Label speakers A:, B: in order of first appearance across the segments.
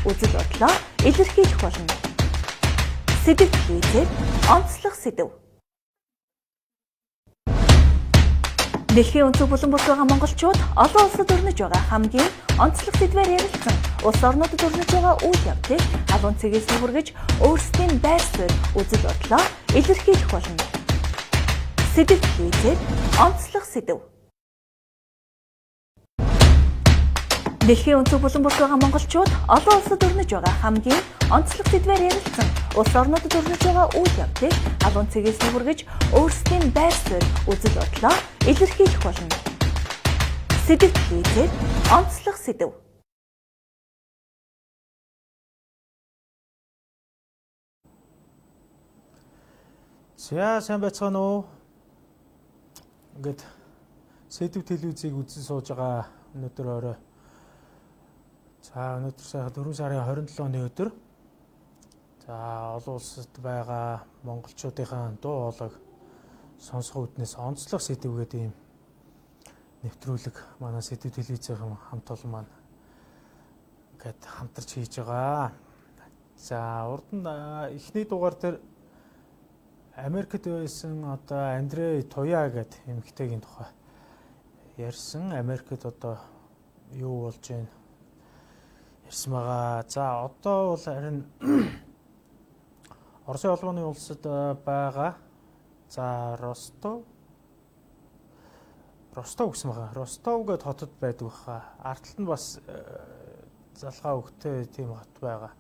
A: үзэл бодлоо илэрхийлэх болно. Сэдэв хэлээд онцлог сэдэв. Дэлхийн өнцөг булан бус байгаа монголчууд олон улсад өрнөж байгаа хамгийн онцлог сэдвээр ярилцсан улс орнуудад өрнөж байгаа үйл явдлыг халуун цэгээс хүргэж өөрсдийн байр суурь үзэл бодлоо илэрхийлэх болно. Сэдэв хэлээд онцлог сэдэв. Дэлхийн өнцөг булан бус байгаа монголчууд олон улсад өрнөж байгаа хамгийн онцлог сэдвээр ярилцсан улс орнуудад өрнөж байгаа үйл явдлыг халуун цэгээс хүргэж өөрсдийн байр суурь үзэл бодлоо илэрхийлэх болно. Сэдэв хэлээд онцлог сэдэв.
B: За сайн байцгаана уу? Ингээд сэдэв телевизийг үзэн сууж байгаа өнөөдөр орой. За өнөөдөр сайхан 4 сарын 27 оны өдөр. За олон улсад байгаа монголчуудынхаа дуу хоолойг сонсох үүднээс онцлог сэдэв гэдэг ийм нэвтрүүлэг манай сэдэв телевизийн хамт олон маань ингээд хамтарч хийж байгаа. За урд нь эхний дугаар дээр Америкт байсан одоо Андрей Туя гэдэг эмэгтэйгийн тухай ярьсан. Америкт одоо юу болж байна ярьсан байгаа. За одоо бол харин Оросын улбаны улсад байгаа. За Ростов гэсэн байгаа. Ростов гэдэг хотод байдаг баха. Артталт нь бас залгаа өгтэй тийм хот байгаа.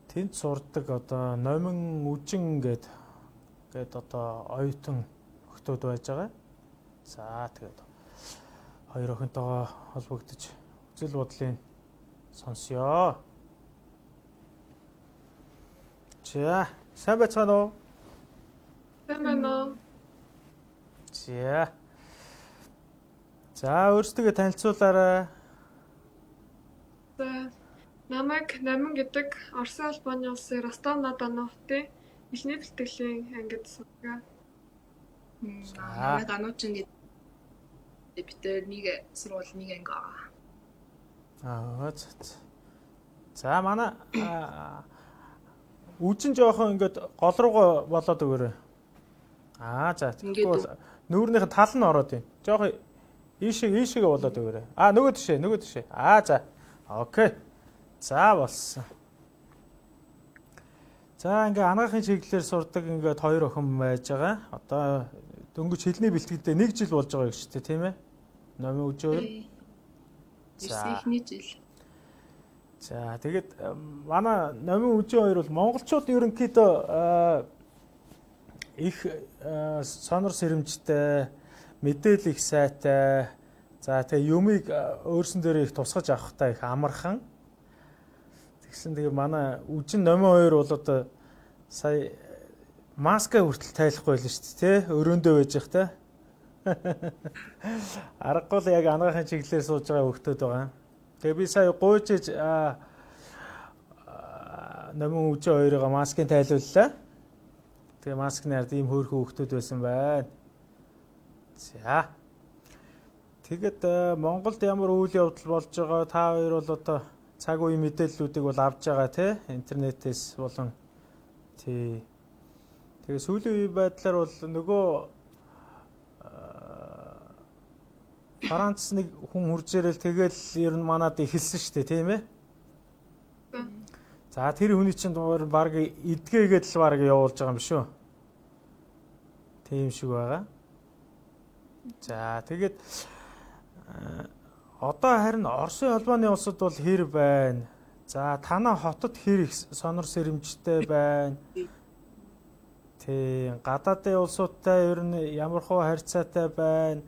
B: Тэнд сурдаг одоо Номин Үжин гэдэг одоо оюутан охтууд байж байгаа. За тэгээд хоёр охинтойгоо холбогдож үзэл бодлын сонсё. За, сайн байцгаана уу?
C: Сайн байна уу?
B: За, өөрсдөө танилцуулаарай.
C: За, намайг Номин гэдэг Оросын улбаны улсын Ростов-на-Дону хотын эхний бэлтгэлийн ангид суугаа.
D: Намайг Ануучин гэдэг бид нэг сургууль нэг анги байгаа.
B: За манай үжин жоохон ингээд гол руугаа болоод өгөөрэй. За тэгэхгүй бол нүүрнийх нь тал нь ороод байна. Жоохон ийшээгээ болоод өгөөрэй. Нөгөө тишээ. За. Окей. За болсон. За ингээ анагаахын чиглэлээр сурдаг ингээд хоёр охин байж байгаа. Одоо дөнгөж хэлний бэлтгэдээ 1 жил болж байгаа гэж тийм ээ. Номын үжи хоёр.
D: За эхний жил.
B: За тэгээд манай Номин Үжи хоёр бол монголчууд ерөнхийдөө их сонор сэрэмжтэй, мэдээлэл их сайтай. За тэгээ юмыг өөрсөн дээр их тусгаж авахтай их амархан. Тэгсэн тэгээ манай Үжин Номин хоёр бол одоо сая маска хүртэл тайлахгүй байлаа шүү дээ, тэ? Өрөөндөө байж их тэ. Аргагүй л яг анагаахын чиглэлээр сууж байгаа хүмүүс байгаа. Тэгээ би сая гуйжж Номин Үжи хоёроо маскын тайлууллаа. Тэгээ маскны ард ийм хөөрхөн хүмүүс байсан байна. За. Тэгэд Монголд ямар үйл явдал болж байгаа та хоёр бол одоо цаг үеийн мэдээллүүдийг бол авж байгаа тий интернетээс болон тий. Тэгээ сүүлийн үе байдлаар бол нөгөө Франц нэг хүн хурж ирэл тэгэл ер нь манад эхэлсэн шүү дээ тийм ээ. За тэр хүний чинь баг эдгээгээд л баг явуулж байгаа юм шүү. Тийм шиг байгаа. За тэгээд одоо харин Оросын улбаны улсад бол хэр байна? За танаа хотод хэр их сонор сэрэмжтэй байна? Тийм гадаадын улсуудтай ер нь ямар хөө харьцаатай байна?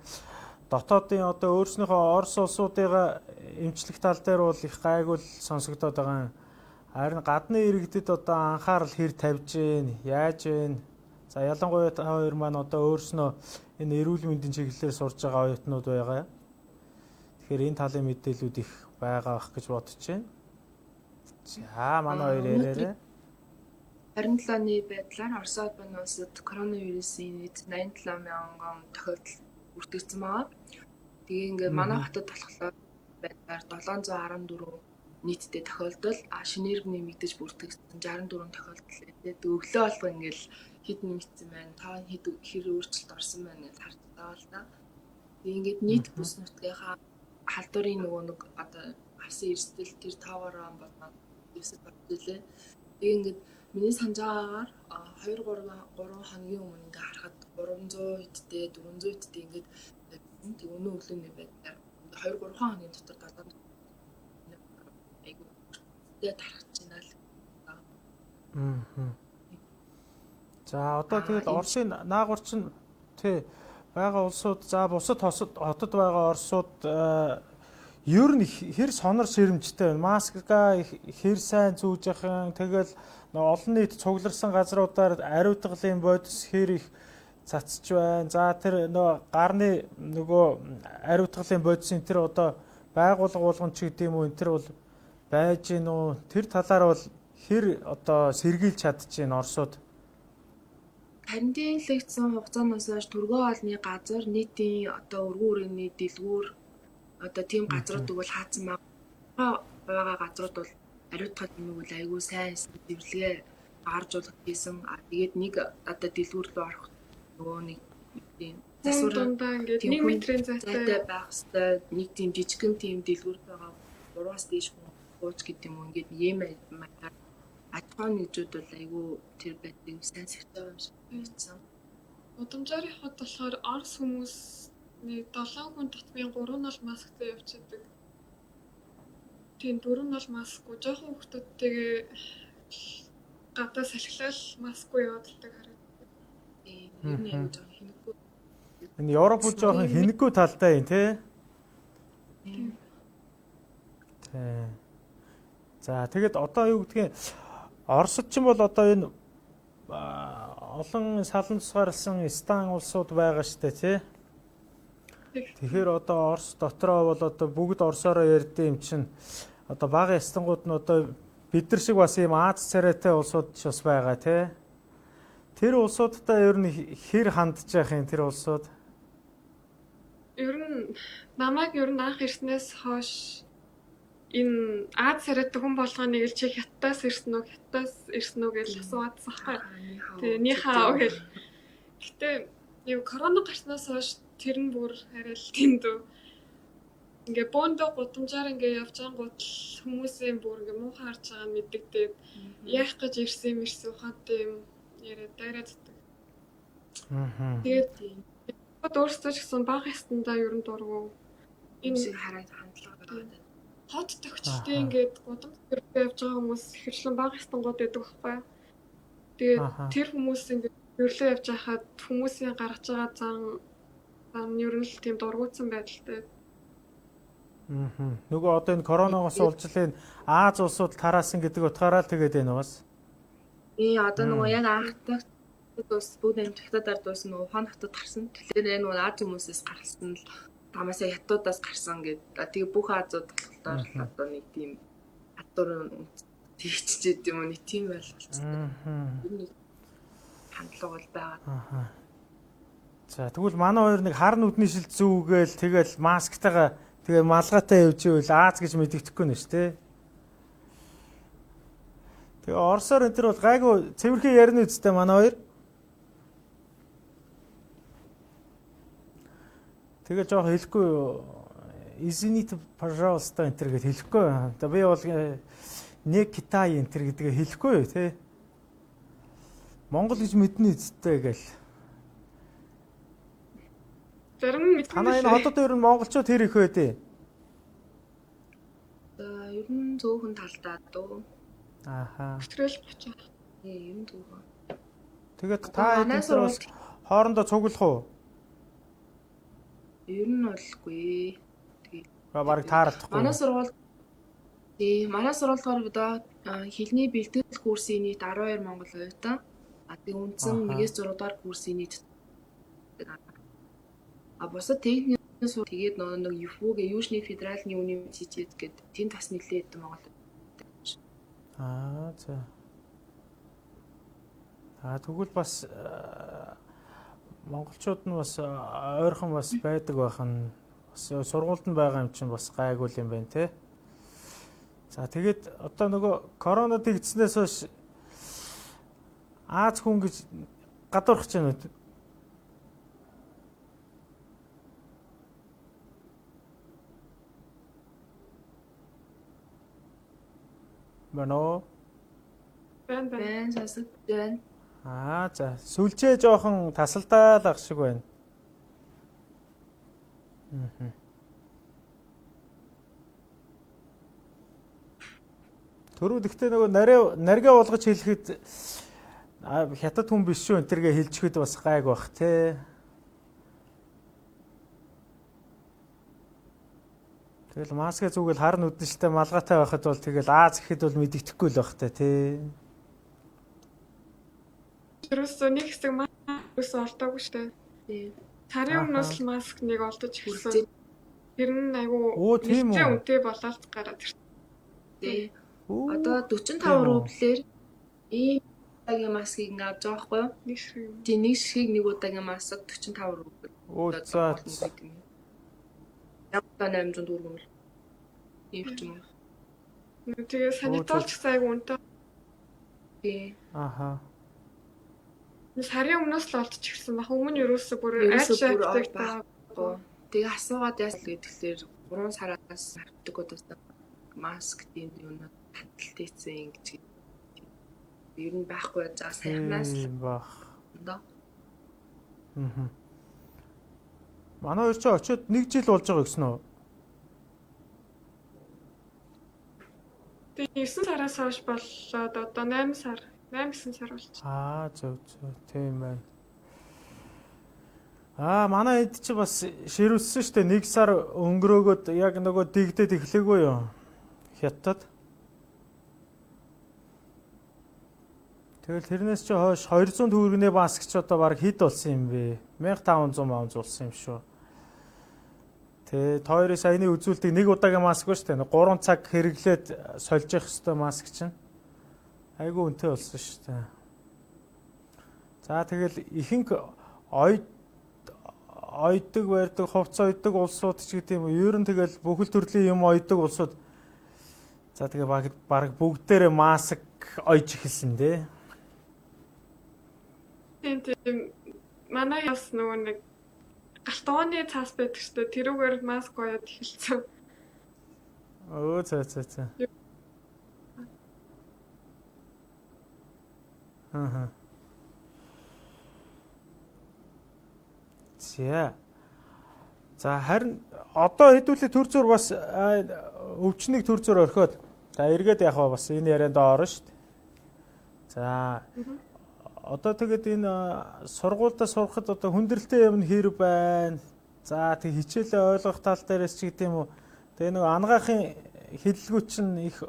B: Дотоодын одоо өөрснийхөө Орос улсуудыгаа эмчлэх тал дээр бол их гайгүй сонсогдоод байгаа. Харин гадны иргэдэд одоо анхаарал хэр тавьж гин, яаж гин. За ялангуяа та хоёр маань одоо өөрснөө энэ эрүүл мэндийн чиглэлээр сурж байгаа оюутнууд байгаа. Тэгэхээр энэ талын мэдээлүүд их байгаа бах гэж бодож байна. За манай хоёр яриараа.
D: 27 оны байдлаар Орос улбаны улсад коронавирусын нийт 87 мянган тохиолдол бүртгэгдсэн байгаа. Тэгээ ингээд манай хотод болохоор байдлаар 714 нийтдээ тохиолдол шинээр нэмэгдэж бүртгэгдсэн 64 тохиолдол тэгээд өглөө болго ингээл хэд нэмэгдсэн байна, та хэд хэр өөрчлөлт орсон байна гэж харж байгаа л да. Тэгээд ингээд нийт бүс нутгийнхаа халдварын нөгөө нэг одоо авсан эрсдэл тэр тоогоороо болмаа дэвсэж болж илээ. Тэгээд ингээд миний санаж байгаагаар 2 3 хоногийн өмнө ингээ харахад 300 хэдтэй 400 хэдтэй ингээд тэг өнөө өглөөний байдлаар 2 3 хоногийн дотор 7 айгуу тархаж байна л.
B: За одоо тэгэл Оросын наагур чинь тий байгаа улсууд за бусад хотод байгаа Оросууд ер нь хэр сонор ширэмжтэй байна. Маска хэр сайн зүүж яхан тэгэл олон нийт цугларсан газруудаар ариутгалын бодис хэр их цацж байна. За тэр нөгөө гарны нөгөө ариутгалын бодисын тэр одоо байгууллага болгон ч гэдэм үү энэ тэр бол байж гин үү тэр талаар бол хэр одоо сэргийлж чадчихээн Оросууд.
D: Карантинлэгдсэн хугацаанаас хойш төргөө олны газар нийтийн одоо өргөн үрээний дэлгүүр одоо тийм газрууд бол хаацсан байгаа газрууд бол ариутгал нэмэгүүл айгүй сайн дэвлэгээ гарч болох гэсэн. Тэгээд нэг одоо дэлгүүр рүү орох нөгөө нэг тийм
C: засвараа ингээд 1 метрийн зайтай
D: байх хэвээр нэг тийм жижигхэн тийм дэлгүүр байгаа 3-аас дээш бууч гэдэг юм ингээд ийм маягаар ачааны нэгжүүд бол айгүй тэр байдгийг сайн сэрж байгаа юм шиг байсан.
C: Удамжарын хот болохоор Орос хүмүүсний 7 хүн татмын 3 нь бол масктай явчихдаг. Тийм 4 нь бол маскгүй. Жохон хүмүүстэйгээ гадаа салхилал маскгүй явуулдаг харагддаг.
D: Тийм айгүй жоох хинэггүй.
B: Энэ Европ бол жоохон хинэггүй талтай юм тий. Тий. За тэгэд одоо юу гэдгийг Оросд ч юм бол одоо энэ олон салан тусгаарласан стан улсууд байгаа штэ тий. Тэгэхээр одоо Орос дотроо бол одоо бүгд орсороо ярьдээ юм чинь одоо бага стангууд нь одоо бид нар шиг бас ийм Аз царайтай улсууд ч бас байгаа тий. Тэр улсуудтай ер нь хэр хандж явах юм тэр улсууд?
C: Ер нь намайг ер нь анх ирснээс хойш энэ Аз царайтай хүн болгоныг л чи хятадаас ирсэн үү гэж асууадсан байхгүй. Тэгээ нихаа гэж. Гэтэ яг корона гарснаас хойш тэр нь бүр арай л тэмдүү. Ингээ бөөндөө гудамжаар ингээ явж ангууд хүмүүсийн бүр ингээ муухай харж байгаа нь мэддэгдээд яах гэж ирсэн ухаантай юм яриад дайрааддаг. Тэгээд өөрсдөө ч гэсэн бага ястандаа ер нь дургу. Энэ
D: шиг хараад хандлага гаргаад.
C: Хот төгчтэй ингээд гудамж явж байгаа хүмүүс ихэрчлэн бага ястангууд байдаг байхгүй. Тэгээд тэр хүмүүс ингээд өрлөө явж байхад хүмүүсийн гаргаж байгаа зан ер нь л тийм дургуутсан байдалтай.
B: Нөгөө одоо энэ коронавигоос уулзлын Аз улсууд тараасан гэдэг утгаараа л тэгээд байна бас.
D: Одоо нөгөө яг анхдагт бас бүгд амжилтад дуусна нөгөө хон хотод гарсан. Тэгэхээр нөгөө Аз хүмүүсээс гарсан л тамаасаа хятадудаас гарсан гэдэг. Тэгээ бүх Азууд болохоор одоо нэг тийм хатуур тэгччихэд юм уу нэг тийм байлгалцсан. Нэг хандлага бол байгаа.
B: За тэгвэл манай хоёр нэг хар нүдний шилд зүүгээл тэгэл масктайгаа тэгээ малгайтай явж ивэл Аз гэж мэдэгдэхгүй нэ ш тэ. Тэгээ Оросоор энэ төр бол гайгүй цэвэрхэн ярина үстэй манай хоёр. Тэгээ жоох хэлэхгүй извините, пожалуйста энэ төр гэж хэлэхгүй. Одоо би бол нэг Китай энэ төр гэдгээ хэлэхгүй тий. Монгол гэж мэднэ үстэй гэл.
C: Зарим нь
B: танаа энэ хотод ер нь монголчууд хэр их байдэ?
D: Ер нь зөөхөн талдаа дөө.
B: Ааха.
C: Өчрөл 30.
D: Ер нь зөөхөн.
B: Тэгээд та эдгээр бас хоорондоо цуглах уу?
D: Ер нь болгүй.
B: Тэгээ бараг таарахгүй.
D: Манай сургуулигаар одоо хэлний бэлтгэл курсын нийт 12 монгол оюутан. Тэгээ үндсэн 1-6 дугаар курсын нийт бусад техникийн тэгээд нэг ЮФУ-гийн Южный федеральный университет гэдэг тэнд бас нэлээд Монгол.
B: За. Тэгвэл бас монголчууд нь бас ойрхон бас байдаг байх нь бас сургуульд нь байгаа юм чинь бас гайгүй юм байна те. За тэгээд одоо нөгөө коронавид игдснээс хойш Аз хүн гэж гадуурхаж байна уу? Бано.
C: байна.
D: Байн сонсогдож байна.
B: За сүлжээ жоохон тасалдаал ах шиг байна. Төрүүд ихтэй нөгөө наргаа болгож хэлэхэд хятад хүн биш шүү энтергээ хэлчихэд бас гайг бах те. Тэгэл маскаа зүгэл хар нүдэнштэй малгайтай байхад бол тэгэл Аз гэхэд бол мэддэхгүй л байх та те.
C: Ерөөсөө нэг хэсэг ерөөсөө олдоогүй штэ.
D: Тийм.
C: Сарын өмнөөс л маск нэг олдож ирсэн. Тэр нь айгүй
B: Тийм үү?
C: үнэтэй болоод гараад ирсэн.
D: Тийм. Одоо 45 рублээр ийм удаагийн маскыг ингээд авч байгаа байхгүй юу?
C: Нэг шиг.
D: Тийм нэг ширхэг нэг удаагийн маск 45 рубль.
B: За
D: Яваа 800 төгрөг. Ийм ч юм уу.
C: Тэгээ санитолч гэсэн айгүй үнэтэй.
D: Тийм.
C: Сарын өмнөөс л олдож ирсэн баг. Өмнө ерөөсөө бүр
D: Ерөөсөө бүр
C: айчаадаг
D: байхгүй. Тэгээ асуугаад яасан л гэхээр 3 сараас авдаг удаас маск тийм юм хаталтайсэн гэж. Ер нь байхгүй за сайхнаас
B: бах.
D: доо.
B: Манай хоёр ч очиод 1 жил болж байгаа гэсэн үү?
C: Тэгээ 9 сараас хойш болоод одоо 8 сар 8-9 сар болчихсон.
B: Зөв тийм байна. Манай хэд чи бас ширүүлсэн шүү дээ. 1 сар өнгөрөөгөөд яг нөгөө дигдээд эхлэегүй юу? Хятад. Тэгэл тэрнээс чи хойш 200 төгрөгийн маск ч одоо баг хэд болсон юм бэ? 1500 маунз болсон юм шүү. Тэ тойрын саяны үзүүлэлтийг нэг удаагийн маск ба шүү дээ. 3 цаг хэрэглээд сольж явах хэвээр маск чинь. Айгу үнэтэй болсон шүү дээ. За тэгэл ихэнх ойдог барьдаг, хувц ойдог улсууд ч гэдэг юм уу. Ер нь тэгэл бүхэл төрлийн юм ойдог улсууд. За тэгээ баг бүгдээрээ маск ойж эхэлсэн дээ.
C: Тийм. Манай яс нөгөө нэг галтгооны цаас байдаг шүү дээ. Тэрүүгээр маск ойод эхэлсэн.
B: За. За харин одоо хэдүүлээ төр зур бас өвчнийг төр зур орхиод за эргээд яг бас энэ ярианд орно шүү дээ. За одоо тэгээд энэ сургуультай сурахад одоо хүндрэлтэй юм хэрэг байна. За тэг хичээлээ ойлгох тал дээрээс ч гэдэм үү. Тэгээ нэг ангаахын хэллэгүүд чинь их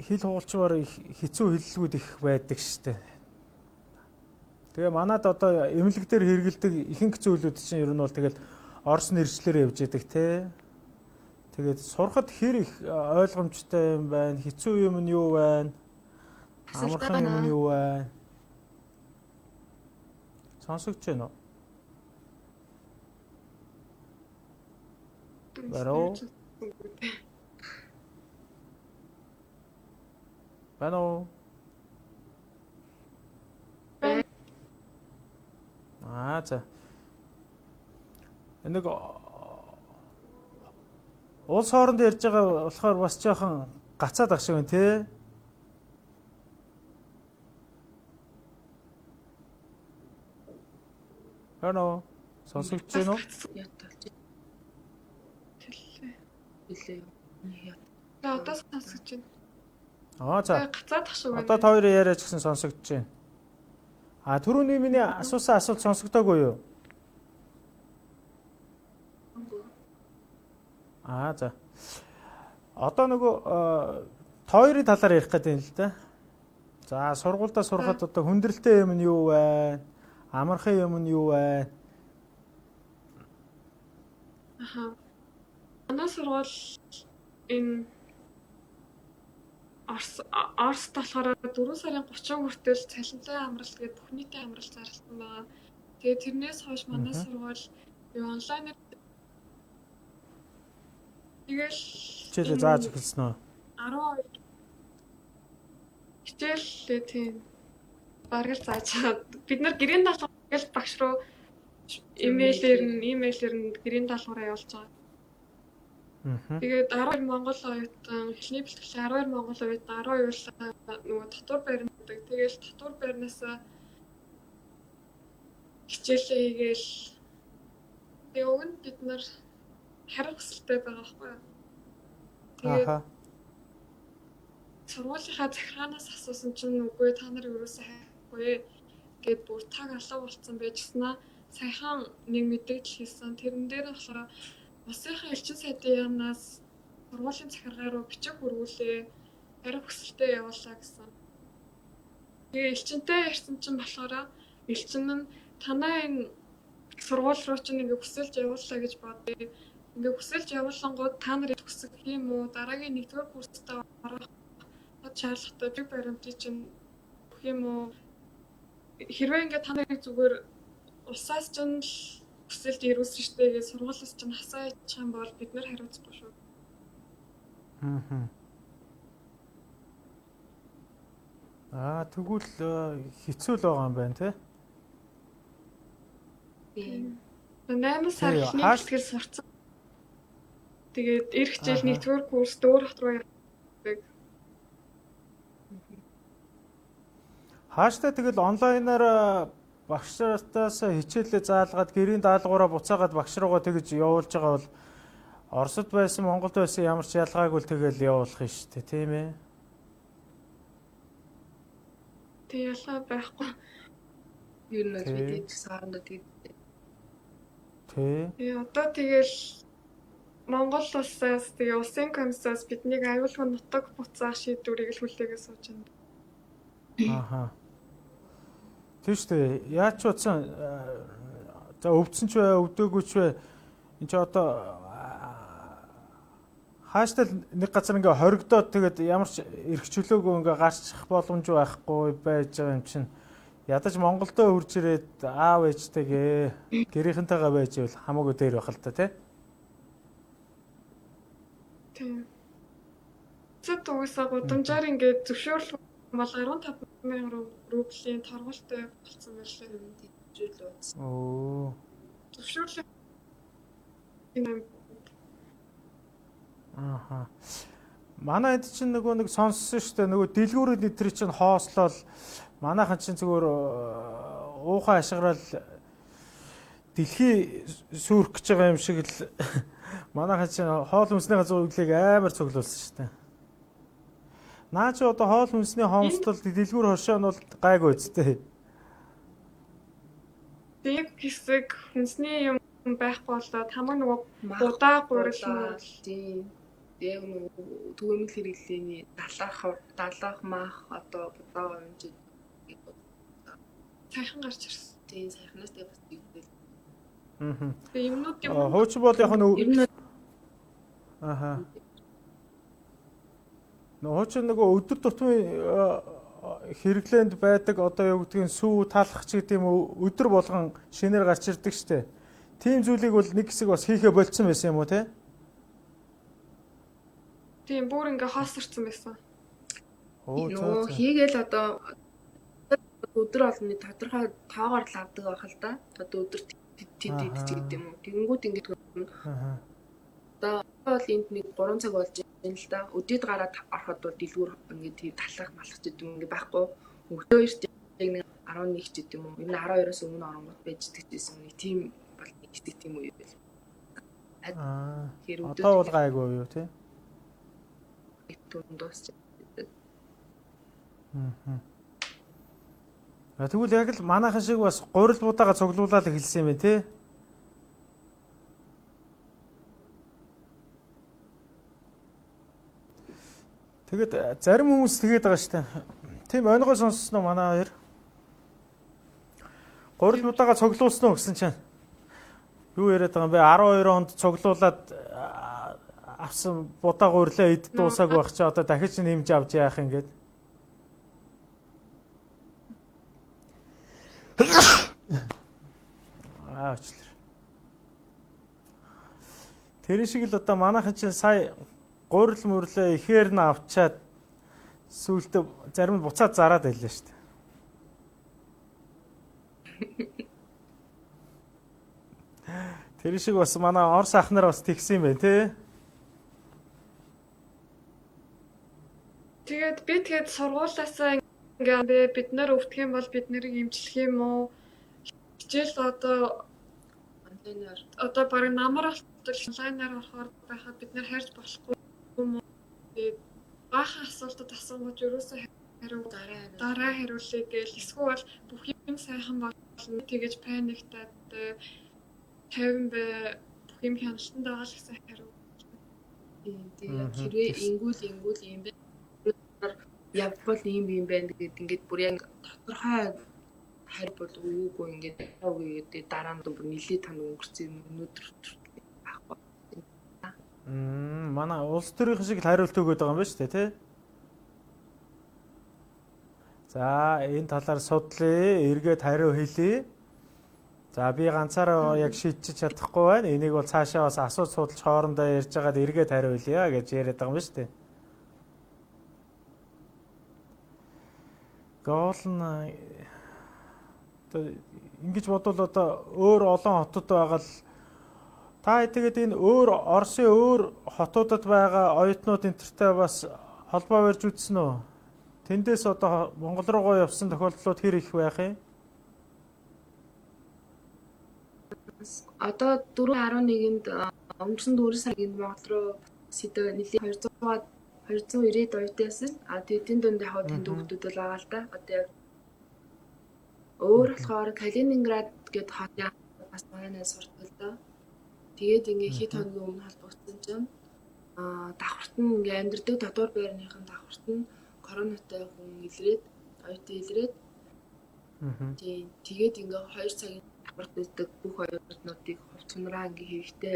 B: хэл хуулчмаар хэцүү хэллэгүүд их байдаг штэ. Тэгээ манад одоо эмнэлэг дээр хэрэгэлдэг ихэнх зүйлүүд чинь ер нь бол тэгэл орос нэршлэр явж яадаг те. Тэгээд сурахад хэр их ойлгомжтой юм байна, хэцүү юм нь юу байна, амархан юм нь юу байна. Сонсогч байна уу? Бароо. Бано. За. Нэг улс хооронд ярьж байгаа болохоор бас жоохон гацаад ах шиг байна те. Бано. Сонсогч байна уу?
D: Яталж.
C: Хэлээ. Одоо сонсогч байна.
B: За.
C: Гацаад ах шиг байна.
B: Одоо та хоёрын яриач гэсэн сонсогдож байна. Түрүүний миний асуусан асуулт сонсогдоогүй юу? За. Одоо нөгөө хоёрын талаар ярих гэдэг юм л да. За, сургуультай сурахад одоо хүндрэлтэй юм нь юу вэ? Амархан юм нь юу вэ?
C: Манай сургууль энэ Орос болохоор 4 сарын 30 хүртэл цалинтай амралт гэдэг бүх нийтийн амралт зарласан байгаа. Тэгээ тэрнээс хойш манай сургууль онлайнаар Тэгэл
B: Хичээлээ зааж эхэлсэн үү?
C: 12 хичээлээ тийм бараг л зааж байгаа. Бид нар гэрийн даалгавар тэгэл багш руу имэйлээр нь гэрийн даалгавраа явуулж байгаа. Тэгээд 12 Монгол оюутан эхний бэлтгэл 12 Монгол оюутан 10 уйлаа нөгөө дотор баримтдаг. Тэгэл дотор барьнасаа хичээлээ хийгээл тэгээ уг нь бид нар харих хүсэлтэй байгаа байхгүй юу? Тэгээд сургуулийнхаа захиргаанаас асуусан чинь үгүй та нар юусаа хайхгүй гэд бүр таг алга болцсон байжснаа саяхан нэг мэдээлэл хийсэн. Тэрэн дээр болохоор Улсынхаа элчин сайдын яамнаас сургуулийн захиргаа руу бичиг хүргүүлээ. Харих хүсэлтэд явуулаа гэсэн. Тэгээ элчинтэй ярьсан чинь болохоор элчин нь танаа энэ сургууль руу чинь ингээ хүсэлж явууллаа гэж бодъё. Ингээ хүсэлж явуулангууд та нар төгсөх юм уу? Дараагийн нэгдүгээр курстад орох шаардлагатай бие баримтыг чинь өгөх юм уу? Хэрвээ ингээ та нарыг зүгээр усаас чинь хүсэлт ирүүлсэн штэ гэж сургуулиас чинь хасаа ячих юм бол бид нар хариуцахгүй шүү.
B: Тэгвэл хэцүү л байгаа юм байна те.
C: Тийм. 8 сар эхний бэлтгэл сурцсан. Тэгээд эх хичээл нэгдүгээр курс дөөр хот руу явдаг.
B: Хааштай тэгэл онлайнаар багшаартаас хичээлээ заалгаад гэрийн даалгавраа буцаагаад багш руугаа тэгж явуулж байгаа бол Оросд байсан, Монголд байсан ямар ч ялгаагүй л тэгэл явуулах юм шүү дээ, тийм ээ.
C: Тэг ялгаа байхгүй.
D: Юу нэг видео саанда тийм.
C: Тэгээ одоо тэгэл Монгол улсаас тэгээ улсын комиссаас биднийг аюулгүй нутаг буцаах шийдвэрийг л хүлээгээ сууж байна.
B: Тийм шүү дээ. Яаж ч утсан за өвдсөн ч бай, өвдөөгүй ч бай. Энд чи одоо хааштай нэг газар ингээ хоригдоод тэгээд ямар ч эрх чөлөөгүй ингээ гарчих боломж байхгүй байж байгаа юм чинь. Ядаж Монголдөө хурж ирээд аав ээжтэйгээ гэрийнхэнтэйгээ байж ивэл хамаагүй дээр байх л та тий.
C: Тийм. Зөв уусаа гудамжаар ингээд зөвшөөрлөх бол 15,000 рублийн торгуултай болсон байлаа юм дижүүлээ. Зөвшөөрлөх
B: Манай энд чинь нэг сонссон шүү дээ. Нөгөө дэлгүүрийн нэтри чинь хоослол манайхан чинь зүгээр уухай ашиглал дэлхий сүрх гэж байгаа юм шиг л манайхан чинь хоол хүнсний газар үйлийг амар цуглуулсан шүү дээ. Наа чи одоо хоол хүнсний хомсдол дэлгүүр хошоо нь бол гайгүй үстэй.
C: Тэг хэсэг хүнсний юм байхгүй болоод хамаг нөгөө удаа гурилна
D: тийм. Яг нөгөө төгөөмөл хэрэглээний далаах мах одоо бодоо юмж
C: сайхан гарч ирсэн.
D: Тийм сайхнаас тэг бас ивэл.
C: Тэг юмнууд юм.
B: Хуучин бол яг нь Хуучин нөгөө өдөр тутмын хэрэглээнд байдаг одоо юу гэдгийг сүү талах ч гэдэг юм өдөр болгон шинээр гарч ирдэг штэ. Тийм зүйлийг бол нэг хэсэг бас хийхэ болцсон байсан юм уу те?
C: Тийм бүр ингээ хаосорцсон байсан.
D: Нөө хийгээл одоо өдөр болгоны тодорхой тоогоор л авдаг байх л да. Одоо өдөр тэд гэдэг юм уу. Тэгэнгүүт ингээд одоо бол энд нэг 3 цаг болж байна л да. Өдөрт гараад ороход бол дэлгүүр ингээд тийм талах малах гэдэг юм ингээд байхгүй. Өглөө эрт нэг 11 ч гэдэг юм уу. Энэ 12-оос өмнө оронгот байж тэгжсэн нэг тийм бол нэг тийм үе байл.
B: Одоо бол гайгүй юу тий?
D: Дуусч.
B: Тэгвэл яг л манайхан шиг бас гурил будаага цуглуулаад эхэлсэн юм байна тий? Тэгэд зарим хүмүүс тэгээд байгаа штэ. Тийм өнгөө сонссноо манай хоёр. Гурил будаага цуглуулсан уу гэсэн чинь. Юу яриад байгаа юм бэ? 12 онд цуглуулад авсан будаа гурилаа эд дуусааг байх чи одоо дахиж нэмж авч яах юм гээд. Аачлаа. Тэр шиг л одоо манайхан чинь сая гурил мөрлөө ихээр нь авчаад сүүлдээ зарим нь буцаад зараад байлаа шүү дээ. Тэр шиг бас манай Орос ах нар бас тэгсэн юм байна тий.
C: Тэгээд би тэгээд сургуулаасаа ингээд бид нар өвдөх юм бол бид нарыг эмчлэх юм уу? Хичээл одоо баг намар болтол онлайнаар орохоор байхад бид нар хайрч болохгүй юм уу? Тэгээд баахан асуултад асуугч ерөөсөө хариу дараа хариулъя гээл эсвэл бүх юм сайхан болно тэгэж паниктаад 50 бэ бүх юм хяналтанд байгаа л гэсэн хариу.
D: Тэгээд хэрвээ ингүүл юм бэ? Явбал юм байна гэдэг ингээд бүр яг тодорхой харь бол үгүй ингээд үгүй гэдэг дараа нь бүр нэлээд тань өнгөрсөн өнөөдөр авахгүй.
B: Манай улс төрийн шиг л хариулт өгöd байгаа юм байна шүү дээ тий. За энэ талаар судлаа, эргээд хариу хэлье. За би ганцаараа яг шийдчих чадахгүй байна. Энийг бол цаашаа бас асууж судалж хоорондоо ярьж байгаад эргээд хариу хэлье гэж яриад байгаа юм байна шүү дээ. Гол нь ингэж бодвол одоо өөр олон хотод байгаа л та тэгээд энэ өөр Оросын өөр хотуудад байгаа оюутнууд энтертэй бас холбоо барьж үзсэн үү? Тэндээс одоо Монгол руугаа явсан тохиолдлууд хэр их байх юм?
D: Одоо 4.11-нд өнгөрсөн 4 сарын Монгол руу сэдв нэлээд 290 оюутан яасан. Тэгээд тэнд донд яг тэнд хүүхдүүд бол байгаа л да. Одоо яг өөр болохоор Калининград гээд хот бас манайнаас сурдаг л да. Тэгээд ингээ хэд хоногийн өмнө холбогдсон чинь давхарт нь ингээ амьдардаг дотор байрныхын давхарт нь коронавитой хүн илрээд оюутан илрээд тэгээд ингээ 2 цагийн давхарт байдаг бүх оюутнуудыг хувцсанараа ингээ хэрэгтэй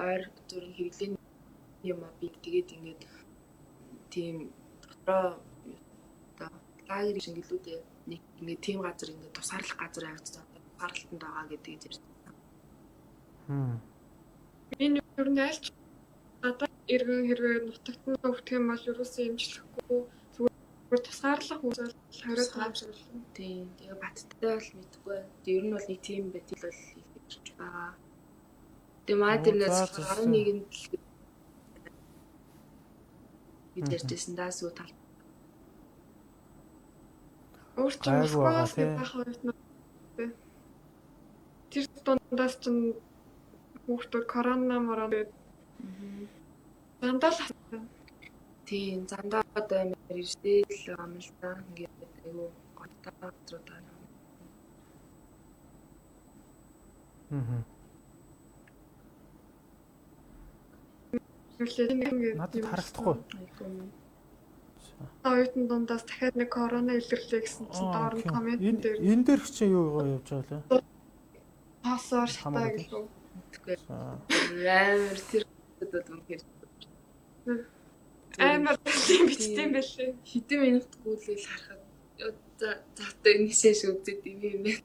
D: ойр зүрийн хэрэглээний юм аа би тэгээд ингээ тийм дотроо лагер шиг гэлүүдээ нэг ингээ тийм газар ингээ тусаарлах газар явагдсан. Тусаарлалтанд байгаа гэдгийг ярьсан.
C: Энэ юу нэлж одоо иргэн хэрвээ нутагт нь өвдөх юм бол ерөөсөө эмчлэхгүй зүгээр тусгаарлах үзэл хариуд байгаа юм шиг байна.
D: Тийм. Тэгээ баттай бол мэдгүй. Ер нь бол нэг тийм байдал бол хэлж байгаа. Тэгээ маа тэрнээс 11-нд бид ярьжсэн даасуу тал.
C: Өөрчн Москваас байх оюутнууд тэр дундаас ч хүүхдүүд корона мороо зандаа л
D: тийм зандаа одоо амар ирсэн л юм л да. Ингээд айгүй готтой газруудаа.
B: Надад харагдахгүй.
C: Оюутан дундаас дахиад нэг корона илэрлээ гэсэн чинь доор нь коммент дээр
B: энэ дээр чинь юу явж байгаа лээ?
C: пассвор шатаа гэлөө.
D: Амар тэр хөдөлд үнээр
C: амар бичсэн байлээ.
D: Хэдэн минут гүйлэл харахад заатаа нэгшээш үзээд юм юм байна.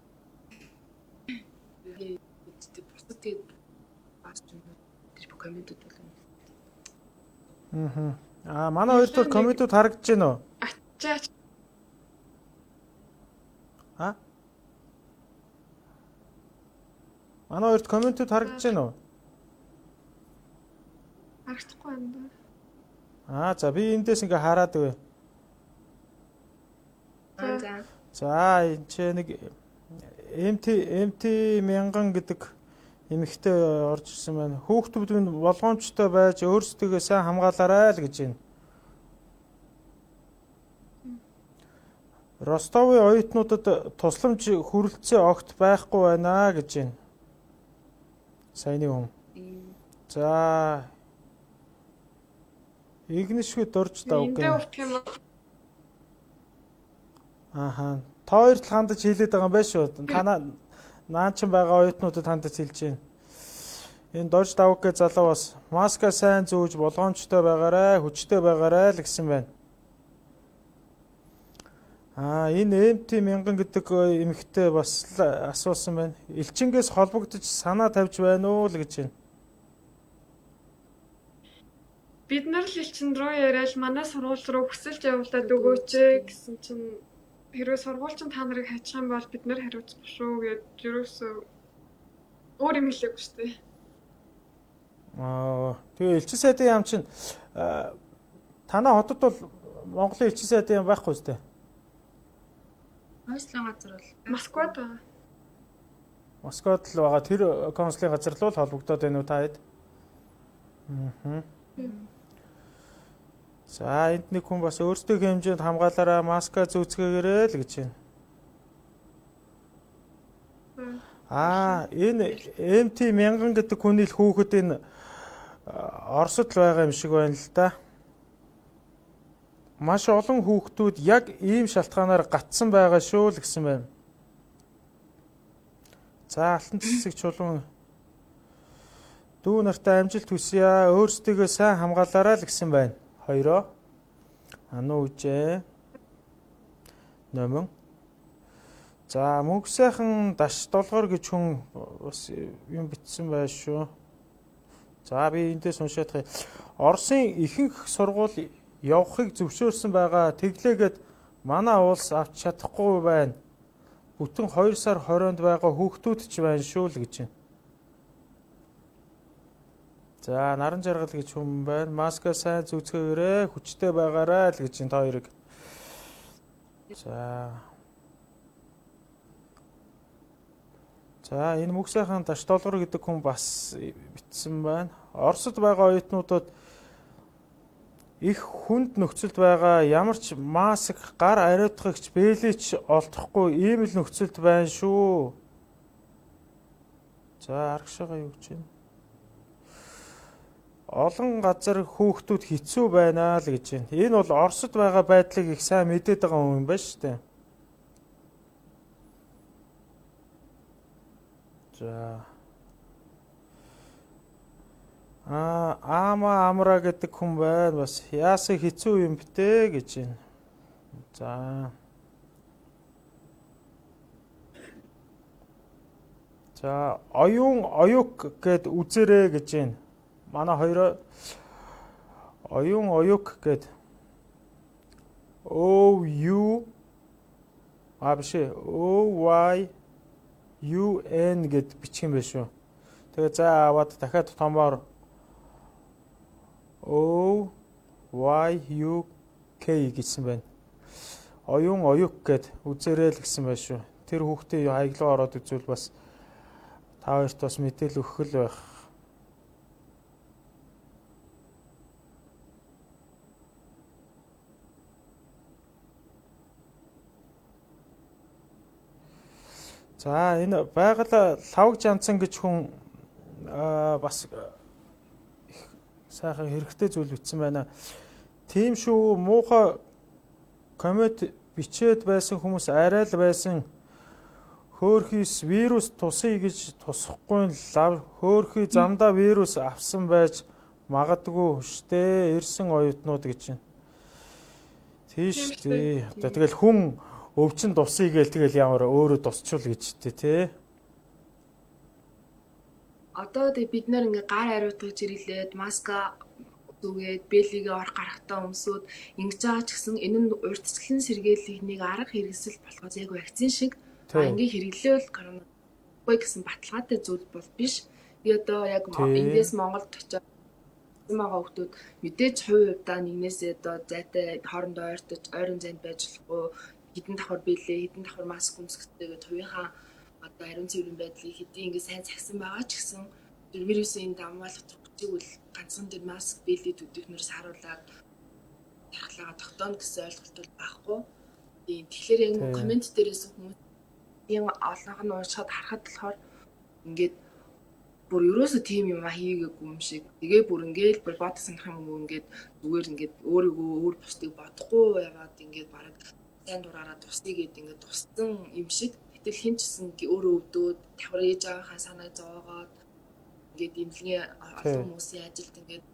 D: Бусад тэгээд бас ч тэр комментууд бол
B: манай хоёрт бол комментууд харагдаж байна уу?
C: Ачаач.
B: Манай хоёрт комментууд харагдаж байна уу?
C: Харагдахгүй байна.
B: За би эндээс ингээ хараад өгье. За энэ ч нэг MT 1000 гэдэг эмэгтэй орж ирсэн байна. Хүүхдүүд нь болгоомжтой байж өөрсдөө сайн хамгаалаарай л гэж байна. Ростовын оюутнуудад тусламж хүрэлцээ огт байхгүй байна гэж байна. Саяны хүн. За игнэшгүй дурж давг гэнэ. Та хоёрт хандаж хэлээд байгаа юм байна шүү. Та наанчин байгаа оюутнуудад хандаж хэлж байна. Энэ дорж давг гэ залуу бас маска сайн зүүж болгоомжтой байгаарай, хүчтэй байгаарай л гэсэн байна. Энэ MT 1000 гэдэг эмэгтэй бас асуусан байна. Элчингээс холбогдож санаа тавьж байна уу л гэж байна.
C: бид нар л элчин рүү яриад манай сургууль руу хүсэлт явуулаад өгөөч гэсэн чинь хэрвээ сургуульчин та нарыг хайчих юм бол бид нар хариуцах шүү гэж юусоо өөр юм хэлээгүй шүү дээ.
B: Тэгээ элчин сайдын яам чинь танаа хотод бол Монголын элчин сайдын яам байхгүй үстэй.
D: Хойслын газар бол
C: Москвад байгаа.
B: Москвад л байгаа. Тэр консулын газар л холбогдоод байна уу та хэд? За энд нэг хүн бас өөрсдөө хэмжээнд хамгаалаараа маска зүүцгээгээрэй л гэж байна. Энэ MT 1000 гэдэг хүний л хүүхэд энэ Оросд л байгаа юм шиг байна л да. Маш олон хүүхдүүд яг ийм шалтгаанаар гатсан байгаа шүү л гэсэн байна. За алтан цэцэг чулуун дүү нартай амжилт хүсье. Өөрсдийгөө сайн хамгаалаарай л гэсэн байна. Хоёроо. Ану үжээ. Номон. За мөнх сайхан даш долгоор гэж хүн бас юм бичсэн байх шүү. За би эндээс уншаад хай. Оросын ихэнх сургууль явахыг зөвшөөрсөн байгаа. Тэглээгээд манай улс авч чадахгүй байна. Бүтэн 2 сар хорионд байгаа хүүхдүүд ч байна шүү л гэж байна. За наран жаргал гэж хүн байна. Маска сайн зүүцгээгээрэй. Хүчтэй байгаарай л гэж энэ хоёрыг. За энэ мөнх сайхан даш долгор гэдэг хүн бас бичсэн байна. Оросд байгаа оюутнуудад их хүнд нөхцөлд байгаа ямар ч маск гар ариутгагч бэлээч олдохгүй ийм л нөхцөлд байна шүү. За аргашаага юу гэж байна? Олон газар хүүхдүүд хэцүү байна л гэж байна. Энэ бол Оросд байгаа байдлыг их сайн мэдээд байгаа хүн юм байна шүү дээ. За Амра гэдэг хүн байна. Бас яасан хэцүү юм бтэ гэж байна. За оюук гэд үзэрээ гэж байна. Манай хоёроо оюук гэд OYUN гэд бичих юм байна шүү. Тэгээ за аваад дахиад томоор OYUK гэсэн байна. Оюук гэд үзэрэй л гэсэн байна шүү. Тэр хүүхдээ хаяглаа ороод үзвэл бас та хоёрт бас мэдээл өгөх л байх. За энэ байгаль лавг жанцсан гэж хүн бас сайхан хэрэгтэй зүйл бичсэн байна. Тийм шүү, муухай коммент бичээд байсан хүмүүс арай л байсан. Хөөхийс вирус тусъя гэж тусахгүй лав хөөхий замдаа вирус авсан байж магадгүй штэ ирсэн оюутнууд гэж байна. Тийш тий. Тэгэл хүн өвчин тусъя гээл тэгэл ямар өөрөө тусчул гэж тий.
D: Одоо бид нар ингээ гар ариутгаж ирэлээд маска зүгээд бэлигээ ор гарахтаа өмсөд ингэж байгаа ч гэсэн энэ нь урьдчилан сэргийлэх нэг арга хэрэгсэл болохоос яг вакцин шиг ингээ хэрэглэвэл коронавирус гэсэн баталгаатай зүйл бол биш. Би одоо яг эндээс Монголд очиж байгаа хүмүүс мэдээж хувьдаа нэгнээсээ одоо зайтай хоорондоо ойртож ойрын зайд байж болохгүй хэдэн давхар бэлээ хэдэн давхар маск өмсөхтэйгээ хувийнхаа одоо ариун цэврийн байдлыг хэдий ингээ сайн цагсан байгаа ч гэсэн вирусын давмгаалалт хүчийг ганцхан тэр маск бэлээд өдөртнөөс харуулад тархлаагаа тогтооно гэсэн ойлголт бол байхгүй. Тэгэхээр яг коммент дээрээс хүмүүс ийм олонх нь уушаад харахад болохоор ингээд бүр ерөөсөө тийм юм хийгээгүй юм шиг. Тэгээ бүр ингээд бүр бод санах юм ингээд зүгээр ингээд өөрийгөө өөр бусдыг бодохгүй яваад ингээд бараг сайн дураараа тусдий гэд ингээд туссан юм шиг. Гэтэл хин ч гэсэн өөрөө өвдөөд давхар ээж аваахаа санаа зовоогоод ингээд имлэгийн олон хүмүүсийн ажилд ингээд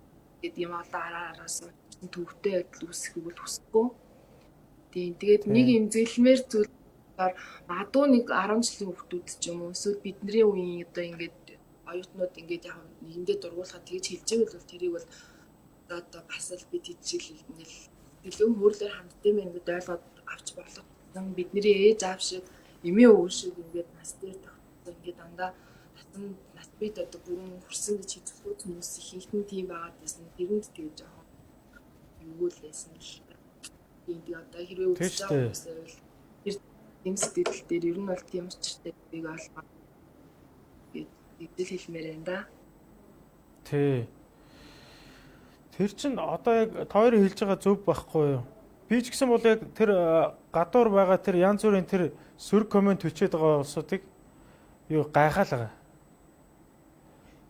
D: юм олон араараас төвхтэй байдал үүсэхийг бол хүсэхгүй. Тэгээд нэг эмзэглэмээр зүйл магадгүй нэг 10 жилийн хүүхдүүд ч юм уу эсвэл бидний үеийн одоо ингээд оюутнууд ингээд яг нэгэндээ дургуулахад тэгж хэлж байвал тэрийг бол одоо бас л бид хичээл ингээл дэлгүүр хөөрлөөр хамтдаа мэн ингээд ойлгоод авч болох. Бидний ээж аав шиг эмээ өвөө шиг ингээд нас дээр тогтсон ингээд дандаа нас бид одоо бүрэн хүрсэн гэж хэлэхгүй хүмүүс ихэнх нь тийм байгаад байсан. Тэрэнд тэгж яах юу л байсан л. Энд одоо хэрвээ үзэж байгаа хүмүүс байвал энэ сэтгэл дээр ер нь бол тийм учиртай бийг олгоо. Идэл хэлмээр энэ да.
B: Тий. Тэр чин одоо яг тойроо хэлж байгаа зөв байхгүй юу? Би ч гэсэн бол яг тэр гадуур байгаа тэр янз бүрийн тэр сөрөг комент бичээд байгаа улсуудыг юу гайхаалгаа.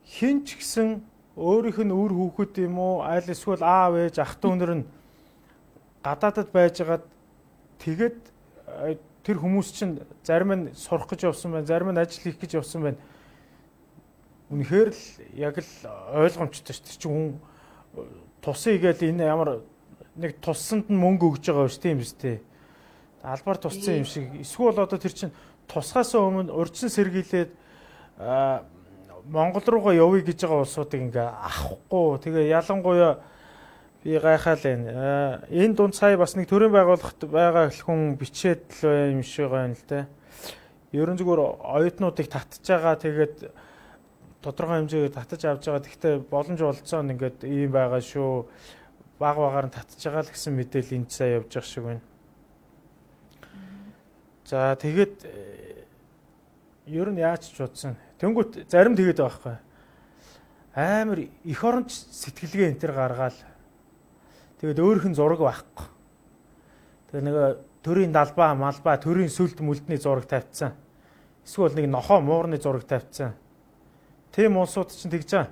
B: Хин ч гэсэн өөрийнх нь үр хүүхэд юм уу аль эсвэл аав ээж ах トゥ өнөр нь гадаадад байжгаад тэгээд тэр хүмүүс чинь зарим нь сурах гэж явсан байна, зарим нь ажил хийх гэж явсан байна. Үнэхээр л яг л ойлгомжтой шүү дээ. Чи хүн тусъя гээл энэ ямар нэг туссанд нь мөнгө өгж байгаа шүү тийм биз дээ. Албаар тусцсан юм шиг. Эсвэл одоо тэр чинь тусгаас өмнө урьдчилан сэргийлээд Монгол руугаа явъя гэж байгаа улсуудыг ингээ авахгүй. Тэгээ ялангуяа би гайхаал байна. Энэ дунд сая бас нэг төрийн байгууллагт байгаа хүн бичээд л юм шиг байна л да. Ерөн зүгээр оюутнуудыг татж байгаа тэгээд тодорхой хэмжээгээр татаж авч байгаа. Гэхдээ боломж олцсон ингээд ийм байгаа шүү. Баг багаар нь татж байгаа л гэсэн мэдээлэл энд сая явж байгаа шиг байна. За тэгээд ер нь яаж ч бодсон. Тэнгүүт зарим тэгээд байгаа байхгүй. Амар эх оронч сэтгэлгээ энэ төр гаргаал. Тэгээд өөрийнх нь зураг байхгүй. Тэгээ нэг төрийн далбаа, малбаа, төрийн сүлд мүлдний зураг тавьчихсан. Эсвэл нэг нохоо муурны зураг тавьчихсан. Тийм улсууд чинь тэгж байгаа.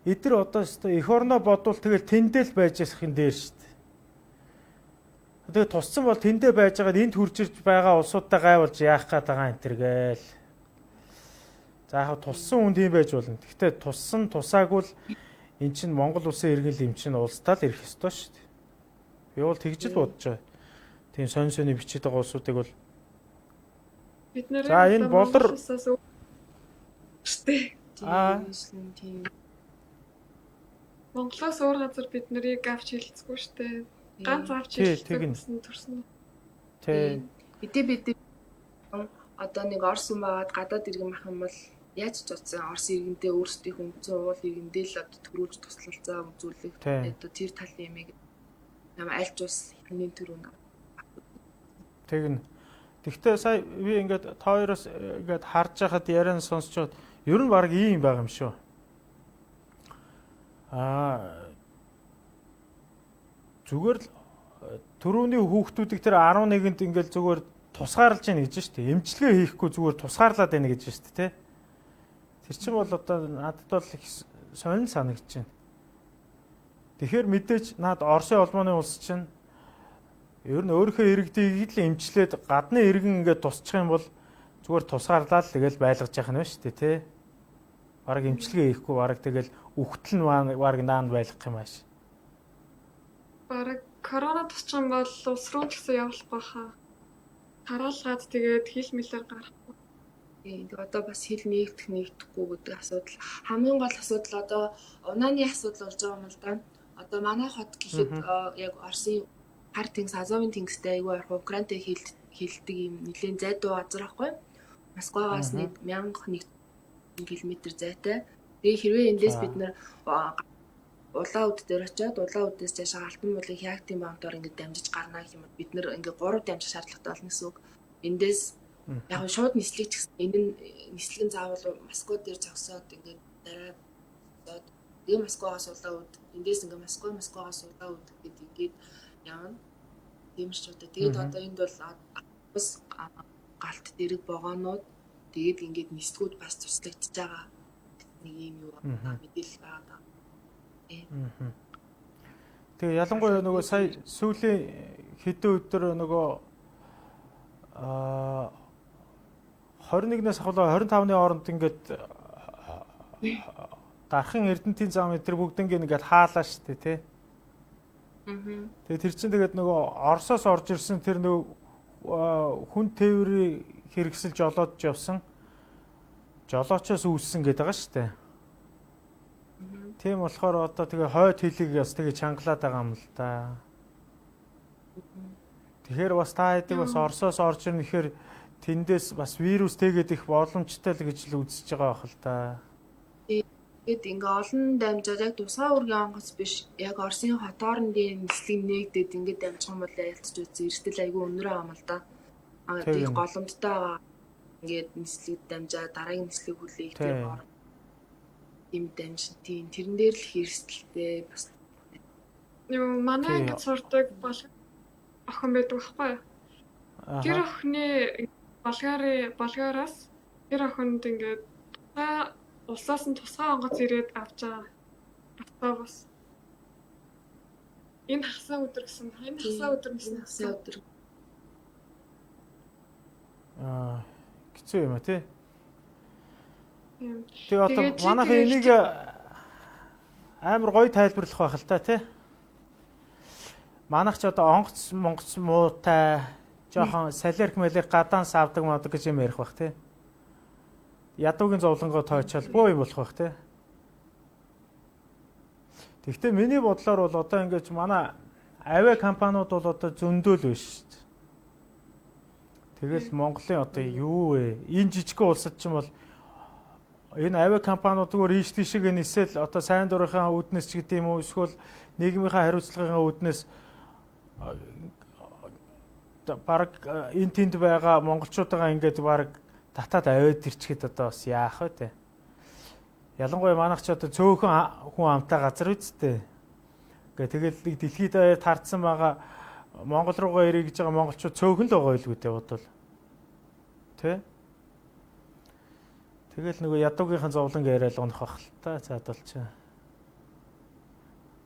B: Эдгээр одоо эх орноо бодвол тэгэл тэндэл байж ясахын дээр шүү дээ. Тэгээ тусцсан бол тэндээ байж байгаад энд хурж ирж байгаа улсуудтай гайвалж яах гээд байгаа энэ төр гээл. За яг туссан хүн тийм байж болно. Гэхдээ туссан тусаагүй л эн чинь Монгол улсын иргэн лэм чинь улстай л ирэх ёстой шүү дээ. Би бол тэгж л бодож байгаа. Тийм сонь сони бичиж байгаа улсуудыг бол
C: бид нэр
B: за энэ болор
C: штэ.
D: Тийм.
C: Монголоос өөр газар бид нарыг авч хэлцгүй штэ. Ганц авч хэлсэн төрсөн.
B: тийм
D: Бид одоо нэг Орос хүн байгаад гадаад иргэн мах юм бол яаж ч утсан Орос иргэнтэй өөрсдийнх үндсэн уул иргэндээ л одоо төрүүлж туслалцаа үзүүлэх. Одоо тэр талын юмыг ямар альч ус хинийн төрөнд
B: тэгнэ. Тэгтээ сая би ингээд та хоёроос ингээд харж байхад яриан сонсчод ер нь баг ийм байгаа юм шүү. Зүгээр л түрүүний хүүхдүүдийг тэр 11-нд ингээд зүгээр тусгаарлаж яана гэж шүү дээ. Эмчилгээ хийхгүй зүгээр тусгаарлаад байна гэж шүү дээ, тэ. Тэр чинь бол одоо надад бол их сонир санагдаж байна. Тэгэхээр мэдээж над Оросын холбооны улс чинь ер нь өөрийнхөө иргэдийг л эмчлээд гадны иргэн ингээд тусчих юм бол зүгээр тусгаарлаад тэгэл байлгаж яах нь байна шүү дээ, тэ. Бараг эмчилгээ хийхгүй бараг тэгэл үхтэл нь бараг наанд байлгах юм ааш.
C: Бараг корона тусчих юм бол улс руу ч гэсэн явуулах байхаа. Хараалгаад тэгээд хил мэлээр гарахгүй.
D: Тэгээд одоо бас хил нэгдэхгүй гэдэг асуудал. Хамгийн гол асуудал одоо унааны асуудал болж байгаа юм л да. Одоо манай хот гэхэд яг Оросын хар тэнгис Азовын тэнгистэй айгүй орох Украинтэй хилдэг юм нэлийн зайдуу газар ахгүй. Москвагаас нэг 1001 км зайтай. Тэгээ хэрвээ эндээс бид нэр улаан үд дээр очиод улаан үдээс цаашаа алтан муулын хягтын бамтаар ингээд дамжиж гарна гэх юм бол бид нэр ингээд 3 дамжих шаардлагатай болно гэсэн үг. Эндээс яг нь шууд нислэг ч гэсэн энэ нь нислэг нь заавал Москва дээр зогсоод ингээд дараа тэгээ Москвагаас улаан үд эндээс ингээд Москвагаас улаан үд гэдэг ингээд явна. Тийм ч удаа. Тэгээд одоо энд бол бас галт дэрэг богоонууд тэгээд ингээд нислэгүүд бас туслагдчихж байгаа нэг юм юу мэдээлэл байгаа.
B: Тэгээ ялангуяа нөгөө сая сүүлийн хэдэн өдөр нөгөө 21-нээс ахвал 25-ны хооронд ингээд дархан Эрдэнэтийн зам энэ бүгднийг ингээд хаалаа штэ тий. Тэгээ тэр чинь тэгээд нөгөө Оросоос орж ирсэн тэр нөгөө хүн тээврийг хэрэгсэлж жолоодж явсан жолоочоос үүссэн гэдэг байгаа штэ. Тийм болохоор одоо тэгээ хойд хөлийг бас тэгээ чангалаад байгаа юм л да. Тэгэхээр бас та хэдэг бас Оросоос орж ирнэ гэхээр тэндээс бас вирус тэгээд их боломжтой л гэж л үзэж байгаа байх л да.
D: Тэгэд ингээ олон дамжаад яг тусгай үргийн онгоц биш яг Оросын хотоорндын нислэг нэгдээд ингээ дамжих юм бол ялцж үзсэн эрсдэл айгүй өндөр байгаа юм л да.
B: Тийм.
D: Тэг голомттой байгаа. Ингээд нислэг дамжаа дараагийн нислэг хүлээх
B: Тийм.
D: тийм бор. Им дамжин тийм тэрэн дээр л хэрсдэлтэй бас
C: Юу манай
B: Тийм.
C: ингээд сурдаг охин байдаг байхгүй юу? Тэр
B: Аа.
C: охины Болгараас тэр охинд ингээд улсаас нь тусгай онгоц ирээд авч байгаа. Автобус. Энэ хасаа өдөр гэсэн. Энэ хасаа өдөр гэсэн.
D: хасаа өдөр.
B: Хэцүү юм а тий.
C: Тийм.
B: Тэгээ одоо
C: Тэгээд чи
B: манайхаа
C: тэгээд
B: энийг амар гоё тайлбарлах байх л та тий. Манайх ч одоо онгоц монгоц муутай жоохон салерк мэлэг гадаан савдаг маадаг гэж юм ярих бах тий. Ядуугийн зовлонгоо тоочвол боо юм болох бах тий. Гэхдээ миний бодлоор бол одоо ингэж манай авиа компаниуд бол одоо зөндөөл байна шүү дээ. Тэгэл Монголын одоо юу вэ? Энэ жижигхэн улсад ч юм бол энэ авиа компаниудгаар ийш тийшээ нисэл одоо сайн дурынхаа үүднээс ч гэдэм үү эсвэл нийгмийнхаа хариуцлагын үүднээс бараг энэ тэнд байгаа монголчуудаа ингээд бараг татаад аваад ирчихэд одоо бас яах вэ те. Ялангуяа манайх ч одоо цөөхөн хүн амтай газар үсттэй. Ингээ тэгэл нэг дэлхийд даяар таарсан байгаа Монгол руугаа ирэх гэж байгаа монголчууд цөөхөн л байгаа илүү дээ бодвол. Тэ? Тэгэл нөгөө ядуугийнхан зовлон яриад унах бах л та цаадулч.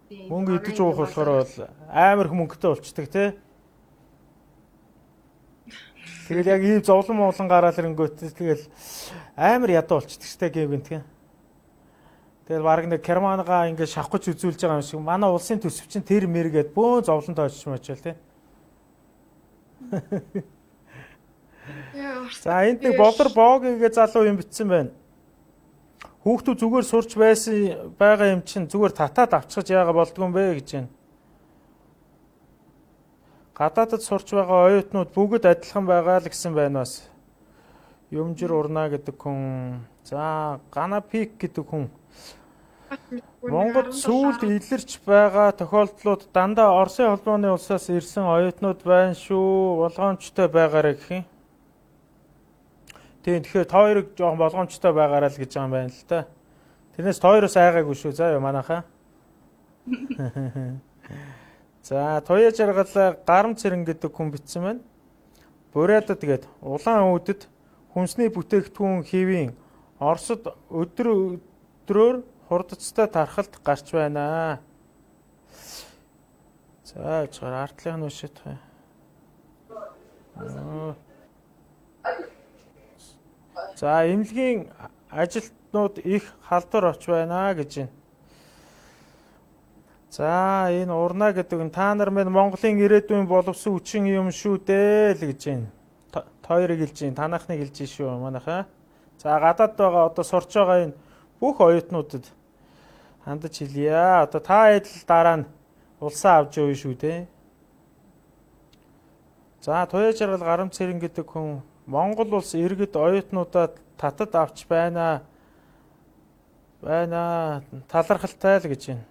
B: Мөнгө идэж уух болохоор бол амар их мөнгөтэй болчдөг тий. Тэгэл яг ийм зовлон моолон гараал ирэнгүүт тэгэл амар ядуу болчдөг штэ гэвэн тий. Тэгэл баг нэг Германгаа ингээд шавхаж үзүүлж байгаа юм шиг манай улсын төсөвчин тэр мэргээд бөөн зовлон тоочч мочвол тий. За энд нэг болор боогийн залуу юм битсэн байна. Хүүхдүүд зүгээр сурч байсан байгаа юм чинь зүгээр татаад авчиж яага болдгүй юм бэ гэж байна. Гадаадд сурч байгаа оюутнууд бүгд адилхан байгаа л гэсэн байна бас. Юмжир урнаа гэдэг хүн. За Ганапик гэдэг хүн. Монгол сүүлд илэрч байгаа тохиолдлууд дандаа Оросын холбооны улсаас ирсэн оюутнууд байна шүү. Болгоомжтой байгаарай гэх юм. Тийм тэгэхээр та хоёрыг жоохон болгоомжтой байгаарай л гэж байгаа юм байна л та. Тэрнээс та хоёроос айгаагүй шүү. За юу манайхаа. За туяа жаргалаа гарам цэрэн гэдэг хүн битсэн байна. Бурайдад тэгээд улаан өвдөд хүнсний бүтээгдэхүүн хэвийн Оросд өдрөөр хурдцтай тархалт гарч байна. За чаар артлын нүшэт. За эмнэлгийн ажилтнууд их халдвар оч байна гэж байна. За энэ урнаа гэдэг нь та нар минь Монголын ирээдүйн боловсон хүчин юм шүү дээ л гэж байна. Хоёрыг хэлж байна. Танахныг хэлж шүү манайхаа. За гадаад байгаа одоо сурч байгаа энэ бүх оюутнуудад хандаж хэлье. Одоо та адил дараа нь улсаа авч явна шүү дээ. За туяа жаргал гарам цэрэн гэдэг хүн Монгол улс иргэд оюутнуудаа татад авч байна. Талархалтай л гэж байна.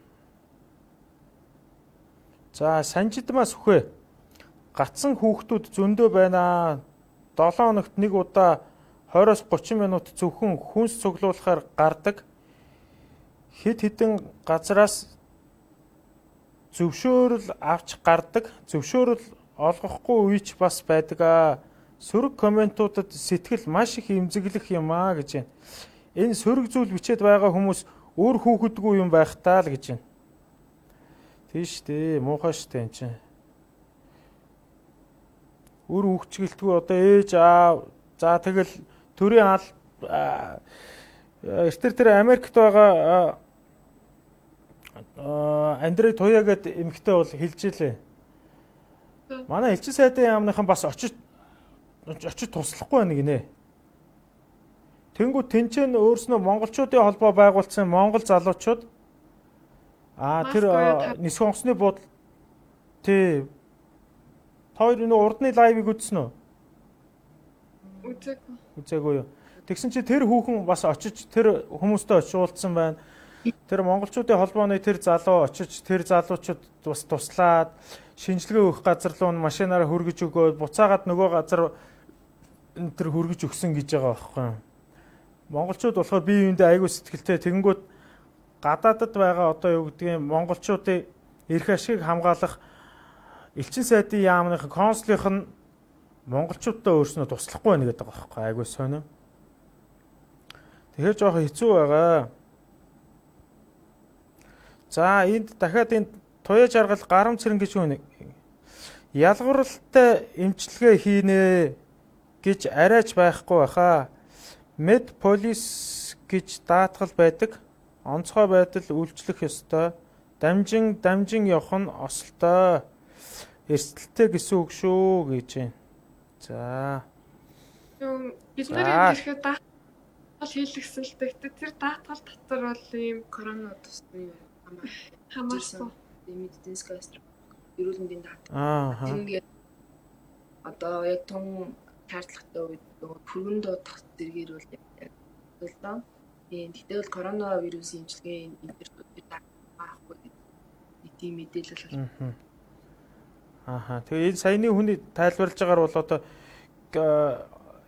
B: За Санжидмаас үхвэ. Гацсан хүүхдүүд зөндөө байна. 7 хоногт нэг удаа 20-30 минут зөвхөн хүнс цуглуулахаар гардаг. Хэд хэдэн газраас зөвшөөрөл авч гардаг. Зөвшөөрөл олгохгүй үеч бас байдаг. Сөрөг комментуудад сэтгэл маш их эмзэглэх юм гэж байна. Энэ сөрөг зүйл бичээд байгаа хүмүүс өөр хүүхэдгүй юм байх таа л гэж байна. Тийш дээ, муухай штэ энэ чинь. Үр хөвчгэлтгүй одоо ээж аав за тэгэл төрийн эртэр тэр Америкт байгаа Андрей Туя гэдэг эмэгтэй бол хэлжээ. Манай элчин сайдын яамныхан бас очиж туслахгүй нэг нэ. Тэнгүү тэнцэн өөрснөө монголчуудын холбоо байгуулсан монгол залуучууд Тэр нисэх онгоцны буудал тий. Хоёр энэ урдны лайвыг үзсэн үү? Үзээгүй юу. Тэгсэн чи тэр хүүхэн бас очиж тэр хүмүүстэй очиулсан байна. Тэр монголчуудын холбооны тэр залуу очиж тэр залуучууд бас туслаад шинжилгээ өгөх газар руу машинаараа хөргөж өгөөд буцаагаад нөгөө газар тэр хөргөж өгсөн гэж байгаа байхгүй. Монголчууд болохоор бие биендээ аягүй сэтгэлтэй тэгэнгүүт гадаадд байгаа одоо юу гэдгийг монголчуудын эрх ашигыг хамгаалах элчин сайдын яамны консулынх нь монголчуудтай өөрснөө туслахгүй байна гэдэг байгаа байхгүй. Аягүй сонирм. Тэгэхээр жоохон хэцүү байгаа. За энд дахиад энэ туяа жаргал гарам цэрэн гэж үнэ. Ялгууралтай эмчилгээ хийнэ гэж арайч байхгүй баха. Мед полис гэж даатгал байдаг. Онцгой байдал үйлчлэх ёстой. Дамжин явах нь осолтой. Эрсдэлтэй гэсэн үг шүү гэж байна. За.
C: Бид нарын ирэхэд даатгал хийлгэсэн л дээ. Тэр даатгал дотор бол ийм
D: корона тусны
C: хамаарсан
D: медицинская эрүүл мэндийн даатгал.
B: Аа.
D: Одоо яг том шаардлагатай үед хөргөн дуудах зэргээр бол яг л тэгтээ бол коронавирусын эмчилгээ интернетээр даахгүй гэдэг тийм мэдээлэл байна.
B: Тэгээ энэ саяны хүний тайлбарлаж байгаагаар бол одоо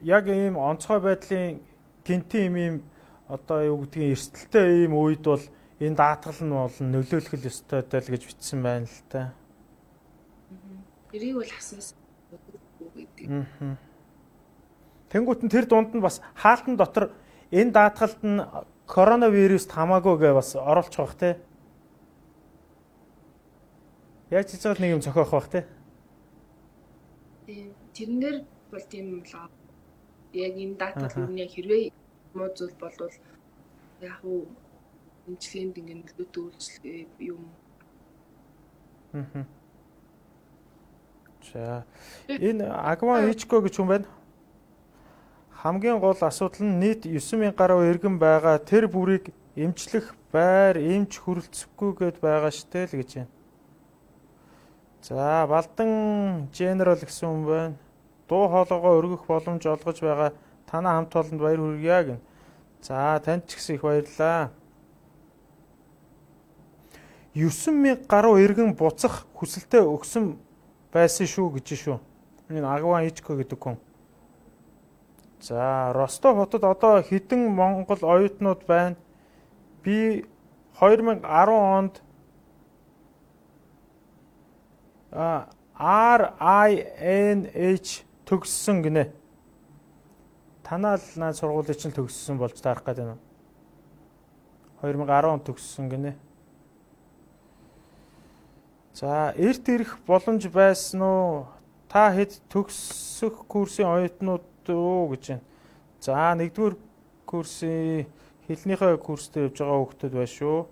B: яг ийм онцгой байдлын гинтийн ийм одоо юу гэдгийг эрсдэлтэй ийм үед бол энэ даатгал нь бол нөлөөлөх ёстой даа л гэж бичсэн байна л та.
D: Тэрийг бол асуусан гэдэг.
B: Тэнгүүт нь тэр дунд нь бас хаалтан дотор энэ даатгалд нь коронавируст хамаагүй гэж бас оруулчих бах те. Яаж хийж байгаа нэг юм зохиох бах те.
D: Тэрнэр бол тийм л яг энэ даатгал нь яг хэрвээ муу зүйл болвол яг уу эмчилгээнд ингэ нөлөөтэй үйлчлэг юм.
B: За энэ Агва Ичко гэж хүн байна. Хамгийн гол асуудал нь нийт 9,000 гаруй иргэн байгаа. Тэр бүрийг эмчлэх байр, эмч хүрэлцэхгүйгээд байгаа штэ л гэж байна. За Балдан Генерал гэсэн хүн байна. Дуу хоолойгоо өргөх боломж олгож байгаа. Танаа хамт олонд баяр хүргье гэн. За танд ч гэсэн их баярлалаа. 9,000 гаруй иргэн буцах хүсэлтэд өгсөн байсан шүү гэж шүү. Энэ Агва Ичко гэдэг хүн. За Ростов хотод одоо хэдэн Монгол оюутнууд байна. Би 2010 онд RINH төгссөн гинэ. Танаа л наад сургуулийн чинь төгссөн болж таарах гэдэг нь. 2010 онд төгссөн гинэ. За эрт ирэх боломж байсан уу? Та хэд төгсөх курсын оюутнууд үү гэж байна. За 1-р курсын хэлнийхээ курст явж байгаа хүүхдүүд байна шүү.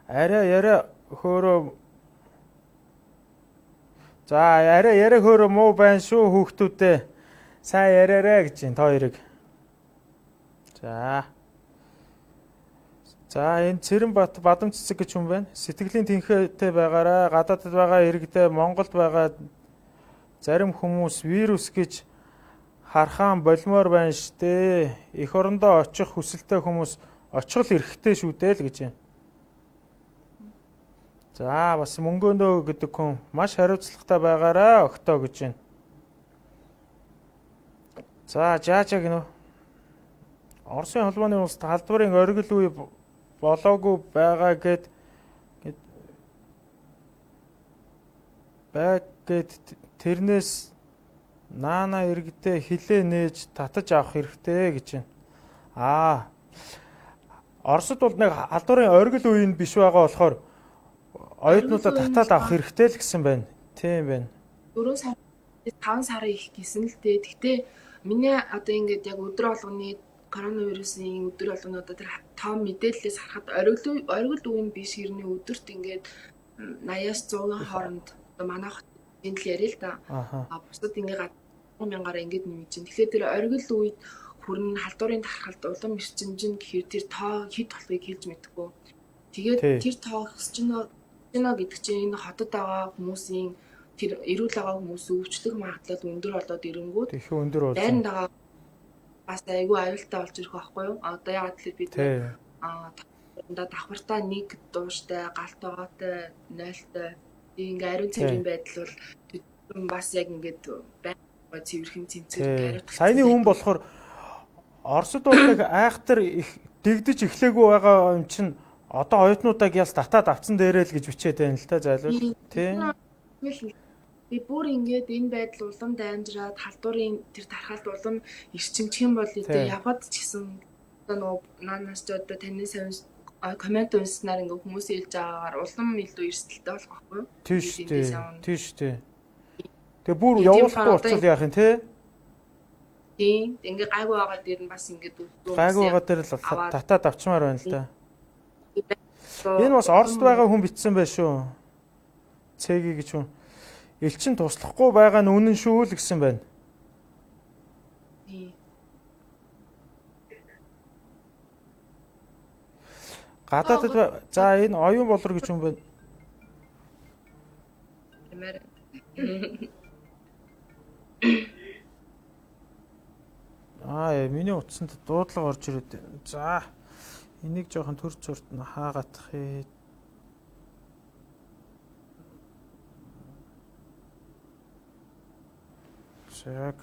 B: Арай хөөрөө. За арай хөөрөө муу байна шүү хүүхдүүдээ. Сайн яриарэ гэж байна та хоёрыг. За энэ Цэрэнбат Бадам Цэцэг гэж хүн байна. Сэтгэлийн тэнхээтэй байгаараа гадаадд байгаа иргэдээ Монголд байгаа зарим хүмүүс вирус гэж харахаан болмоор байна штэ. Эх орондоо очих хүсэлтэй хүмүүс очихл эрэхтэй шүү дээ л гэж байна. За бас мөнгөндөө гэдэг хүн маш хариуцлагатай байгаараа өгтөө гэж байна. За жаажа гинөө. Оросын холбооны улс халдварын оргил үе болоогүй байгаа гэд тэрнээс наана иргэдээ хилээ нээж татаж авах хэрэгтэй гэж байна. Оросд бол нэг халдварын оргил үеийн биш байгаа болохоор оюутнуудаа татаад авах хэрэгтэй л гэсэн байна. Тийм байна.
D: 4 сар 5 сар их гэсэн л дээ. Гэхдээ миний одоо ингээд яг өдөр болгоны коронавирусын өдөр болгоно одоо тэр том мэдээллээс харахад оргил үеийн биш хэрний өдөрт ингээд 80-аас 100-ийн хооронд одоо манайх энэ л яриа л да. Бусдад ингээд 1000-аар ингээд нэмж чинь. Тэгэхээр тэр оргил үед хүрэн халдварын тархалт улам эрчимжин гэхээр тэр тоо хэд болохыг хэлж мэдэхгүй. Тэгээд
B: Тий.
D: тэр тоо өсчихнө гэдэг чинь энэ хотод байгаа хүмүүсийн тэр эрүүл байгаа хүмүүсийн өвчлөх магадлал өндөр болоод ирэнгүүт
B: Их өндөр
D: дайранд
B: болсон.
D: байгаа бас айгүй аюултай болж ирэх байхгүй юу? Одоо яагаад гэвэл бид
B: Тий.
D: давхартаа нэг дууштай, галт байгаатай, 0-тай ингээ ариун цэврийн байдал бол тэдэн бас яг ингээд байнга цэвэрхэн цэмцэр
B: Тий.
D: ариутгах.
B: Саяны хүн болохоор Оросд бол нэг айхтар их дэгдэж эхлээгүй байгаа юм чинь одоо оюутнуудаа ялс татаад авцсан дээрээ л гэж бичээд байна л та зайлшгүй. Тий.
D: Би бүр ингээд энэ байдал улам дайнжраад халдварын тэр тархалт улам эрчимчих юм бол
B: Тий.
D: үдээ яваад ч гэсэн одоо нөгөө наанаас ч одоо таны сайн коммент унснаар ингээ хүмүүс хэлж байгаагаар улам илүү эрсдэлтэй болох байхгүй юу?
B: Тийш
D: Тэгээд
B: тий.
D: эндээс явна.
B: Тийш тий. Тэгээ бүр
D: Тийм
B: явуулахгүй
D: болохоор одоо
B: болчихвол яах юм те?
D: Тийм ингээ гайгүй байгаа дээр нь бас ингээд
B: Гайгүй байгаа дээр л
D: аваад-
B: татаад авчмаар байна л да.
D: Одоо
B: Энэ бас Оросд байгаа хүн бичсэн байх шүү. Цэги гэж хүн. Элчин туслахгүй байгаа нь үнэн шүү л гэсэн байна.
D: Тийм.
B: Гадаадд за энэ оюун болор гэж хүн байна.
D: Ямар
B: Миний утсанд дуудлага орж ирээд байна. За энийг жоохон төр зурд нь хаагаадах ээ. Яг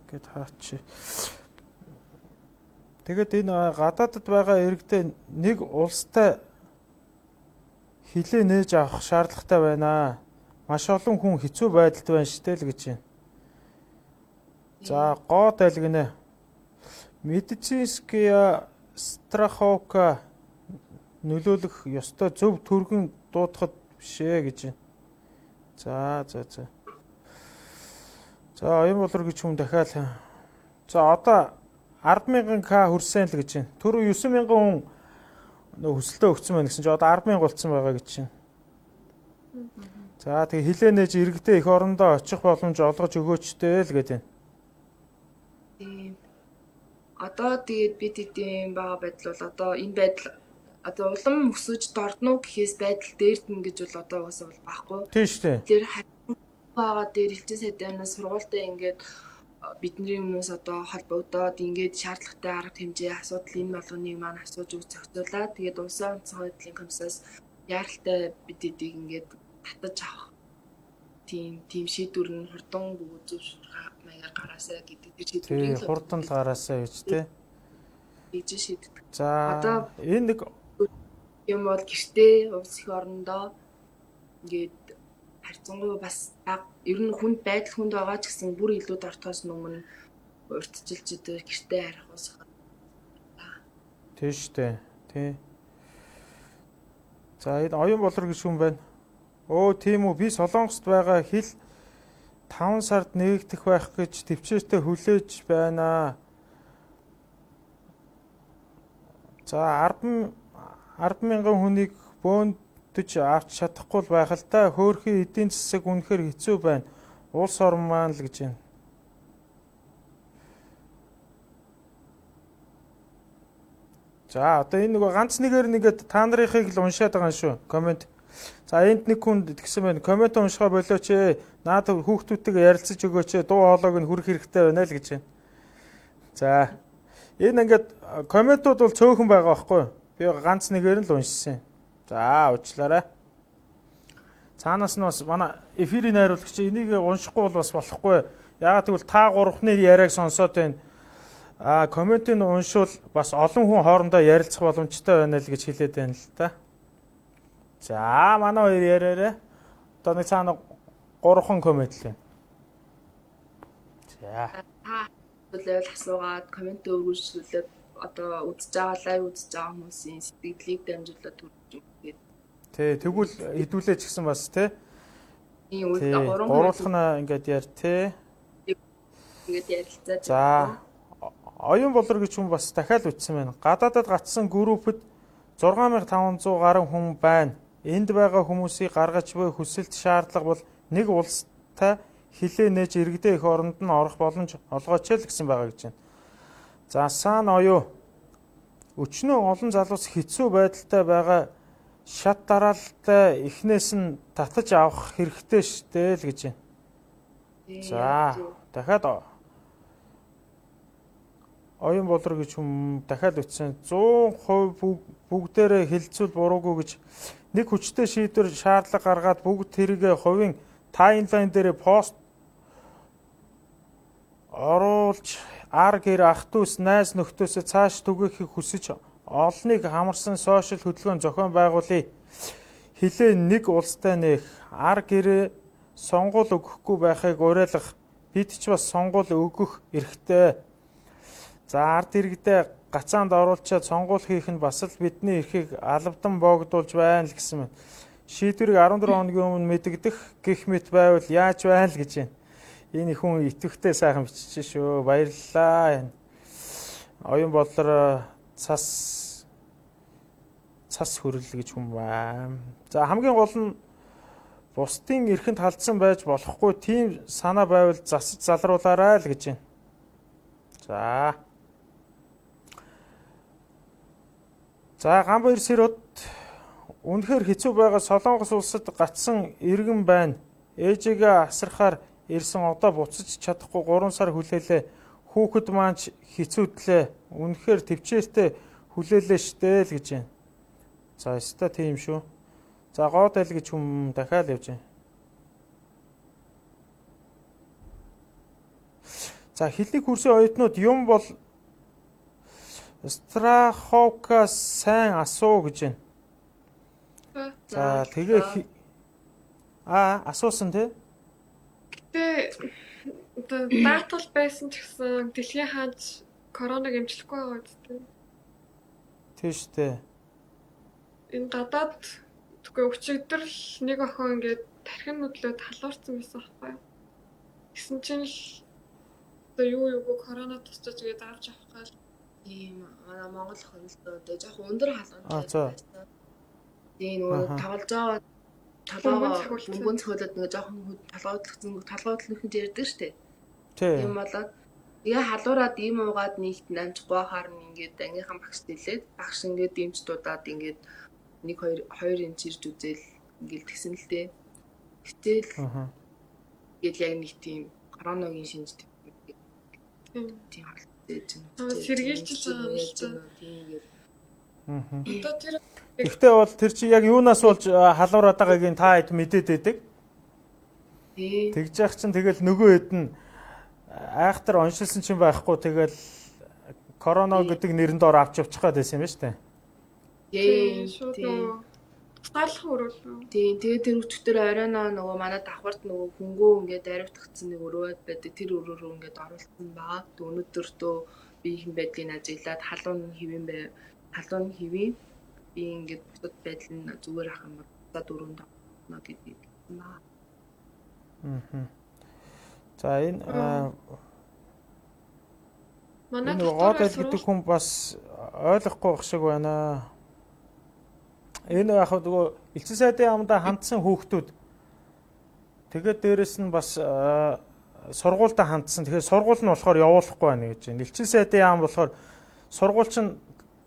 B: гэт хаач. Тэгэд энэ гадаадд байгаа иргэдээ нэг улстай хилээ нээж авах шаардлагатай байна. Маш олон хүн хэцүү байдалд байна штэ л гэж байна. За гоо дэлгэнэ. Медицинская страховка нөлөөлөх ёстой зөв төргөн дуудахад бишээ гэж байна. За. За оюун болор гэж хүн дахиад. За одоо 10,000 к хүрсэн л гэж байна. Түрүү 9,000 хүн нөө хүсэлтээ өгсөн байна гэсэн чинь одоо 10,000 болцсон байгаа гэж байна. За тэгээ хилээ нээж иргэдээ их орондоо очих боломж олгож өгөөчтэй л гэдэг.
D: тийм. Одоо тэгээд бид хэдийн байгаа байдал бол одоо энэ байдал одоо улам өсөж дордно гэхээс байдал дээрдэн гэж бол одоо угаасаа бол байхгүй.
B: Тийм шүү дээ.
D: Тэр байгаа дээр элчин сайдаас сургуультай ингээд бидний өмнөөс одоо холбогдоод ингээд шаардлагатай арга хэмжээ асуудал энэ болгоныг маань асууж үз зохицуулаад тэгээд улсын онцгой байдлын комиссаас яаралтай бид эдийг ингээд татаж авах тийм шийдвэр нь хурдан зөвшөөрөх маягаар гараасаа гэдэг тэр
B: Тий,
D: шийдвэрийг л
B: хурдан л гараасаа гэж тий.
D: хийж шийддэг.
B: За
D: Одоо
B: энэ нэг
D: юм бол гэртээ улс их орондоо ингээд харьцангуй бас ер нь хүнд байдал хүнд байгаа ч гэсэн бүр илүү дортоос өмнө урьдчилж идэг гэртээ харих ус.
B: тий шүү дээ. Тий. За энэ оюун болор гэж хүн байна. Тийм үү, би Солонгост байгаа хил 5 сард нэгдэх байх гэж төвчээртэй хүлээж байна. За 10,000 хүнийг бөөндөж авч чадахгүй л байх л та. Хөөрхийн эдийн засаг үнэхээр хэцүү байна. Улс орн маань л гэж байна. За одоо энэ нэг ганц нэгээр нэгэд та нарыг л уншаад байгаа шүү. Коммент. За энд нэг хүн тэгсэн байна. Коммент уншгаа болооч ээ. Наад хүүхдүүдтэйгээ ярилцаж өгөөч ээ. Дуу хоолойг нь хүрэх хэрэгтэй байна л гэж байна. За энэ ингээд комментууд бол цөөхөн байгаа байхгүй юу? Би ганц нэгээр нь л уншсан. За уучлаарай. Цаанаас нь бас манай эфирийн найруулагч энийг уншихгүй бол бас болохгүй. Яагаад гэвэл та гуравхны яриаг сонсоод байна. Комментийг уншвал бас олон хүн хоорондоо ярилцах боломжтой байна л гэж хэлээд байна л та. За манай хоёр яриараа. Одоо нэг цаана 3 коммент л байна. За.
D: Левел асуугаад коммент өргөжлүүлээд одоо үзэж байгаа лайв үзэж байгаа хүмүүсийн сэтгэлийг дамжуулаад төрж өггээд.
B: Тий, тэгвэл хэдүүлээч гэсэн бас тий.
D: Тийм
B: Тий,
D: 3
B: гурлахна ингээд яар тий.
D: ингээд ярилцаад.
B: За. Оюун болор гэж хүн бас дахиад үтсэн байна. Гадаадад гацсан группэд 6500 гаруй хүн байна. Энд байгаа хүмүүсийг гаргаж буй хүсэлт шаардлага бол нэг улстай хилээ нээж иргэдээ их оронд нь орох боломж олгооч л гэсэн байгаа гэж байна. За сайн оюу. Өчнөө олон залуус хэцүү байдалтай байгаа шат дараалалтай эхнээс нь татаж авах хэрэгтэй штэ л гэж байна. За дахиад оюун болор гэж хүм дахиад үтсэн 100% бүгдээрээ хилцүүл буруугүй гэж нэг хүчтэй шийдвэр шаардлага гаргаад бүгд тэргээ хувийн таймлайн дээр пост оруулж ар гэр ах дүүс найз нөхдөөсөө цааш түгээхийг хүсэж олныг хамарсан сошиал хөтөлбөрийн зохион байгуулъя. Хилээ нэг улстай нэх ар гэрээ сонгуул өгөхгүй байхыг уриалгах бид ч бас сонгуул өгөх эрхтэй. За ард иргэдээ гацаанд оруулчаад сонгуул хийх нь бас л бидний эрхийг алавдан боогдуулж байна л гэсэн мэт. Шийдвэрийг 14 хоногийн өмнө мэдэгдэх гэх мэт байвал яаж байна л гэж байна. Энэ их хүн итгэвхтэй сайхан бичиж шүү. Баярлалаа. Оюун болор цас хөрөл гэж хүн байна. За хамгийн гол нь бусдын эрхэнд халдсан байж болохгүй тийм санаа байвал засаж залруулаарай л гэж байна. За Ганбаяр Сэрот үнэхээр хэцүү байгаа Солонгос улсад гацсан иргэн байна. Ээжигээ асрахаар ирсэн одоо буцаж чадахгүй 3 сар хүлээлээ. Хүүхэд маань хэцүүдлээ. Үнэхээр төвчээртэй хүлээлээ штэ л гэж байна. За өстой тийм шүү. За гоод айл гэж хүм дахиад явж байна. За хилний курсын оюутнууд юм бол страховка сайн асуу гэж байна. За тэгээ асуусан тий.
C: Гэтэ даатгал байсан ч гэсэн дэлхийн хаач короныг эмчлэхгүй байгаа үстэй.
B: Тийм шүү дээ.
C: Энэ гадаад тэггүй өчигдөр л нэг охин ингээд тархин нүдлөө талуурсан байсан байхгүй юу? Гэсэн чинь л юу корона тусчаач гээд авч авах гал.
D: Тийм манай Монгол охин л одоо жоохон өндөр халуунтай
B: за.
D: байсан. Тийм нөгөө тоглож байгаа талгаа бөмбөн цохиолоод нөгөө жоохон талгуудлах гэж ярьдаг штеп. Тийм болоод тэгээ халуураад ийм уугаад нийт намжихгүй хаар нь ингээд ангийнхан багш дэлээд багш ингээд дэмж дуудаад ингээд 1 2 инч ирж үзэл ингээд тэгсэн л дээ. Гэтэл ингээд яг нэг тийм короногийн шинж тийм халдээд байна.
C: Сэргийлж байгаа юм шиг. Одоо тэр
B: Гэхдээ бол тэр чи яг юунаас болж халуураад байгаагийг та хэд мэдээд байдаг. Тэгж яах чинь тэгэл нөгөө хэд нь айхтар оншилсан чинь байхгүй тэгэл корона гэдэг нэрэнд ор авч явчих гээд байсан юм байна шүү дээ.
C: Тийм. Тусгаарлах өрөөлөө.
D: Тийм. Тэгээд тэр өчтөр оройноо нөгөө манай давхарт нөгөө хөнгөө ингээд аривтгцсан нэг өрөөд байдаг. Тэр өрөө рүү ингээд оруулсан байгаа. Өнөөдөр төө би их байдлыг ажиглаад халуун хэвээ би ингээд бусад байдал нь зүгээр ах юм ба 4 давна гэдэг юм аа.
B: За энэ
C: манай
B: гоод айл гэдэг хүн бас ойлгохгүй байх шиг байна. Энэ яг нөгөө элчин сайдын яамдаа хандсан хүүхдүүд тэгээд дээрэс нь бас сургуультай хандсан. Тэгэхээр сургууль нь болохоор явуулахгүй байна гэж байна. Элчин сайдын яам болохоор сургууль чинь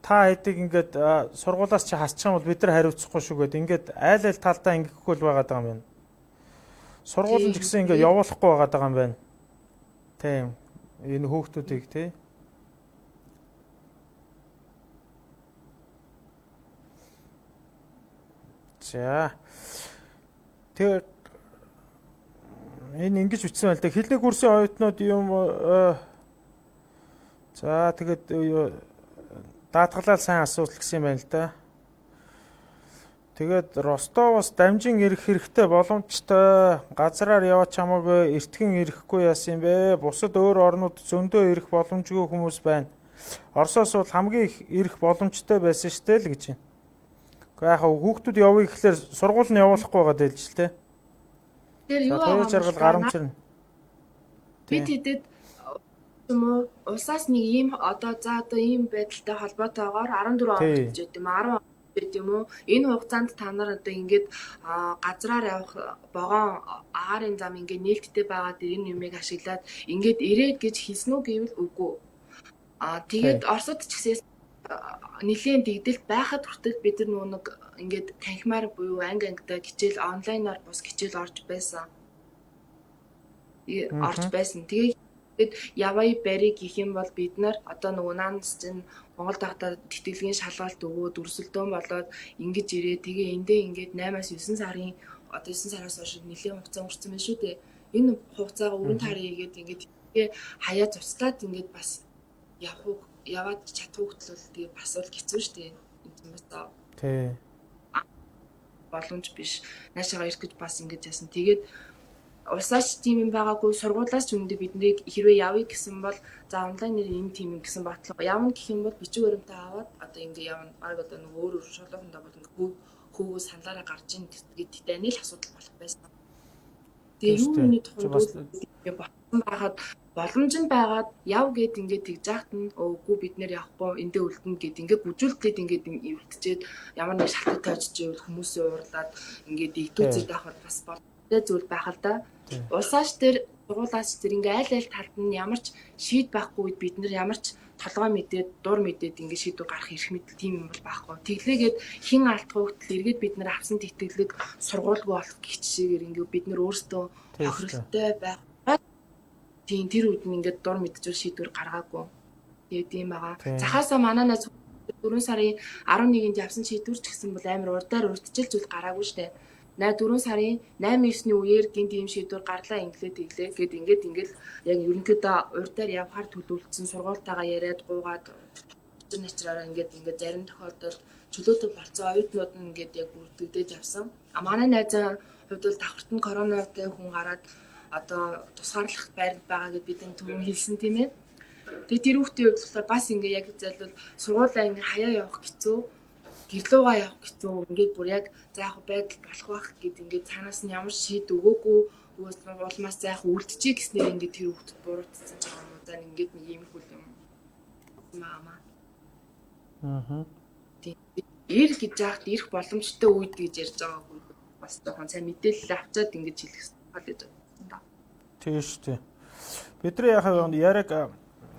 B: та хэдийг ингээд сургуулаас чи хасчих юм бол бид нар хариуцахгүй шүү гэдэг. Ингээд айл талдаа ингэхгүй л байгаа юм байна. Сургууль нь ч гэсэн ингээд явуулахгүй байгаа юм байна. Тийм. Энэ хүүхдүүдийг тий. За. Тэгээд энэ ингэж үтсэн байл та хилний курсын оюутнууд юм за тэгээд даатгалаа сайн асуулт гэсэн юм байна л да. Тэгээд Ростовоос дамжин ирэх хэрэгтэй боломжтой газраар яваач хамаагүй эртхэн ирэхгүй яасан юм бэ? Бусад өөр орнууд зөндөө ирэх боломжгүй хүмүүс байна. Оросоос бол хамгийн их ирэх боломжтой байсан шүү дээ л гэж байна. Гэхдээ яг хүүхдүүд явъя гэхлээр сургууль нь явуулахгүй байгаа дээлж л те.
D: Тэр юу аа
B: жаргал гарамжирна.
D: Бид хэдэд юм уу усаас нэг ийм одоо ийм байдалтай холбоотойгоор 14 он гэж байд юм 10 байд юм уу энэ хугацаанд та нар одоо ингээд газраар явах вагон агаарын зам ингээд нээлттэй байгаа дээр энэ юмыг ашиглаад ингээд ирээд гэж хэлсэн үү гэвэл үгүй. Тэгээд Оросд ч гэсэн нэлийн дэгдэлт байхад хүртэл бид нар нэг ингээд танхимаар буюу ангидаа хичээл онлайнаар бус хичээл орж байсан. Тэгээд яваа барь гэх юм бол бид нар одоо нөгөө наанс чинь Монгол дахта тэтгэлгийн шалгалт өгөөд өрсөлдөөн болоод ингэж ирээ. Тэгээ эндээ ингээд 8-аас 9 сарын одоо 9 сараас хойш нэлээд хугацаа өнгөрцөн байна шүү дээ. Энэ хугацаага өрн таарыг игээд ингээд хаяа зуцлаад ингээд бас яваад чадах хөтлөл тэгээ бас бол хэцүү шүү дээ. Энэ бас
B: Тий.
D: боломж биш. Наашаага ирэх гэж бас ингэж яасан. Тэгээд улсаач тийм юм байгаагүй сургуулиас ч үүндээ биднийг хэрвээ явъя гэсэн бол за онлайнаар энэ тийм юм гэсэн батлага явна гэх юм бол бичиг баримтаа аваад одоо ингээ явна. Баг одоо нэг өөр шулуухандаа бол ингээ хөөгөө саналаараа гарч ийн гэдэг нэг л асуудал болох байсан. Тэгээ юу миний тухайд болсон байхад боломж нь байгаад яв гэд ингээ тэгж яахт нь өөгүй бид нэр явахгүй эндээ үлдэнэ гэд ингээ бүжүүлдээд ингээ эвлтчихэд ямар нэг шалтгаан тавьчих ивэл хүмүүсийн уурлаад ингээ дэгдүүцээд авах бас зүйл байх л да. Улсаач дээр сургуулаач дээр ингээ айл талд нь ямар ч шийд байхгүй үед бид нар ямар ч толгой мэдээд дур мэдээд ингээ шийдвэр гарах эрх мэдэл тийм юм бол байхгүй. Тэглээгээд хин алдах хөтөл эргээд бид нар авсан тэтгэлэг сургуулгүй болох гэх жишээгээр ингээ бид нар өөрсдөө тохиролтой байх. Тийм тэр үед нь ингээ дур мэдчихвэл шийдвэр гаргаагүй. Тэгээд тийм байгаа. Захаасаа манай найз 4 сарын 11-нд явсан шийдвэр ч гэсэн бол амар урдаар урдчил зүйл гараагүй штэ. 4 сарын 8-9-ний үеэр гинт ийм шийдвэр гарлаа инглээ гэд ингээд яг ерөнхийдөө урдаар явхаар төлөвлөсөн сургуультайгаа яриад гуугаад начраараа ингээд зарим тохиолдолд чөлөөтэй болцсон оюутнууд нь ингээд яг бүрдэгдэж явсан. Манай найзын хувьд бол давхарт нь коронавитой хүн гараад одоо тусгаарлах байранд байгаа гэд бидний түрүүн хэлсэн тийм ээ. Тэгээ тэр хүүхдийн хувьд болохоор бас ингээд яг зайлвал сургуулаа ингээд хаяа явах хэцүү гэрлүүгээ явах гэсэн ингээд бүр яг за яг байдал болох байх гэд ингээд цаанаас нь ямар шийд өгөөгүй улмаас за яг үлдчихье гэснээр ингээд тэр хүүхдэд буруутсан ч юм уу за ингээд нэг юм хөл юм маама. Тийм ир гэж яахад ирэх боломжтой үед гэж ярьж байгаагүй бас жоохон сайн мэдээлэл авчаад ингээд хэлэх хэрэгтэй байна.
B: Тийм шүү дээ. Бидний яг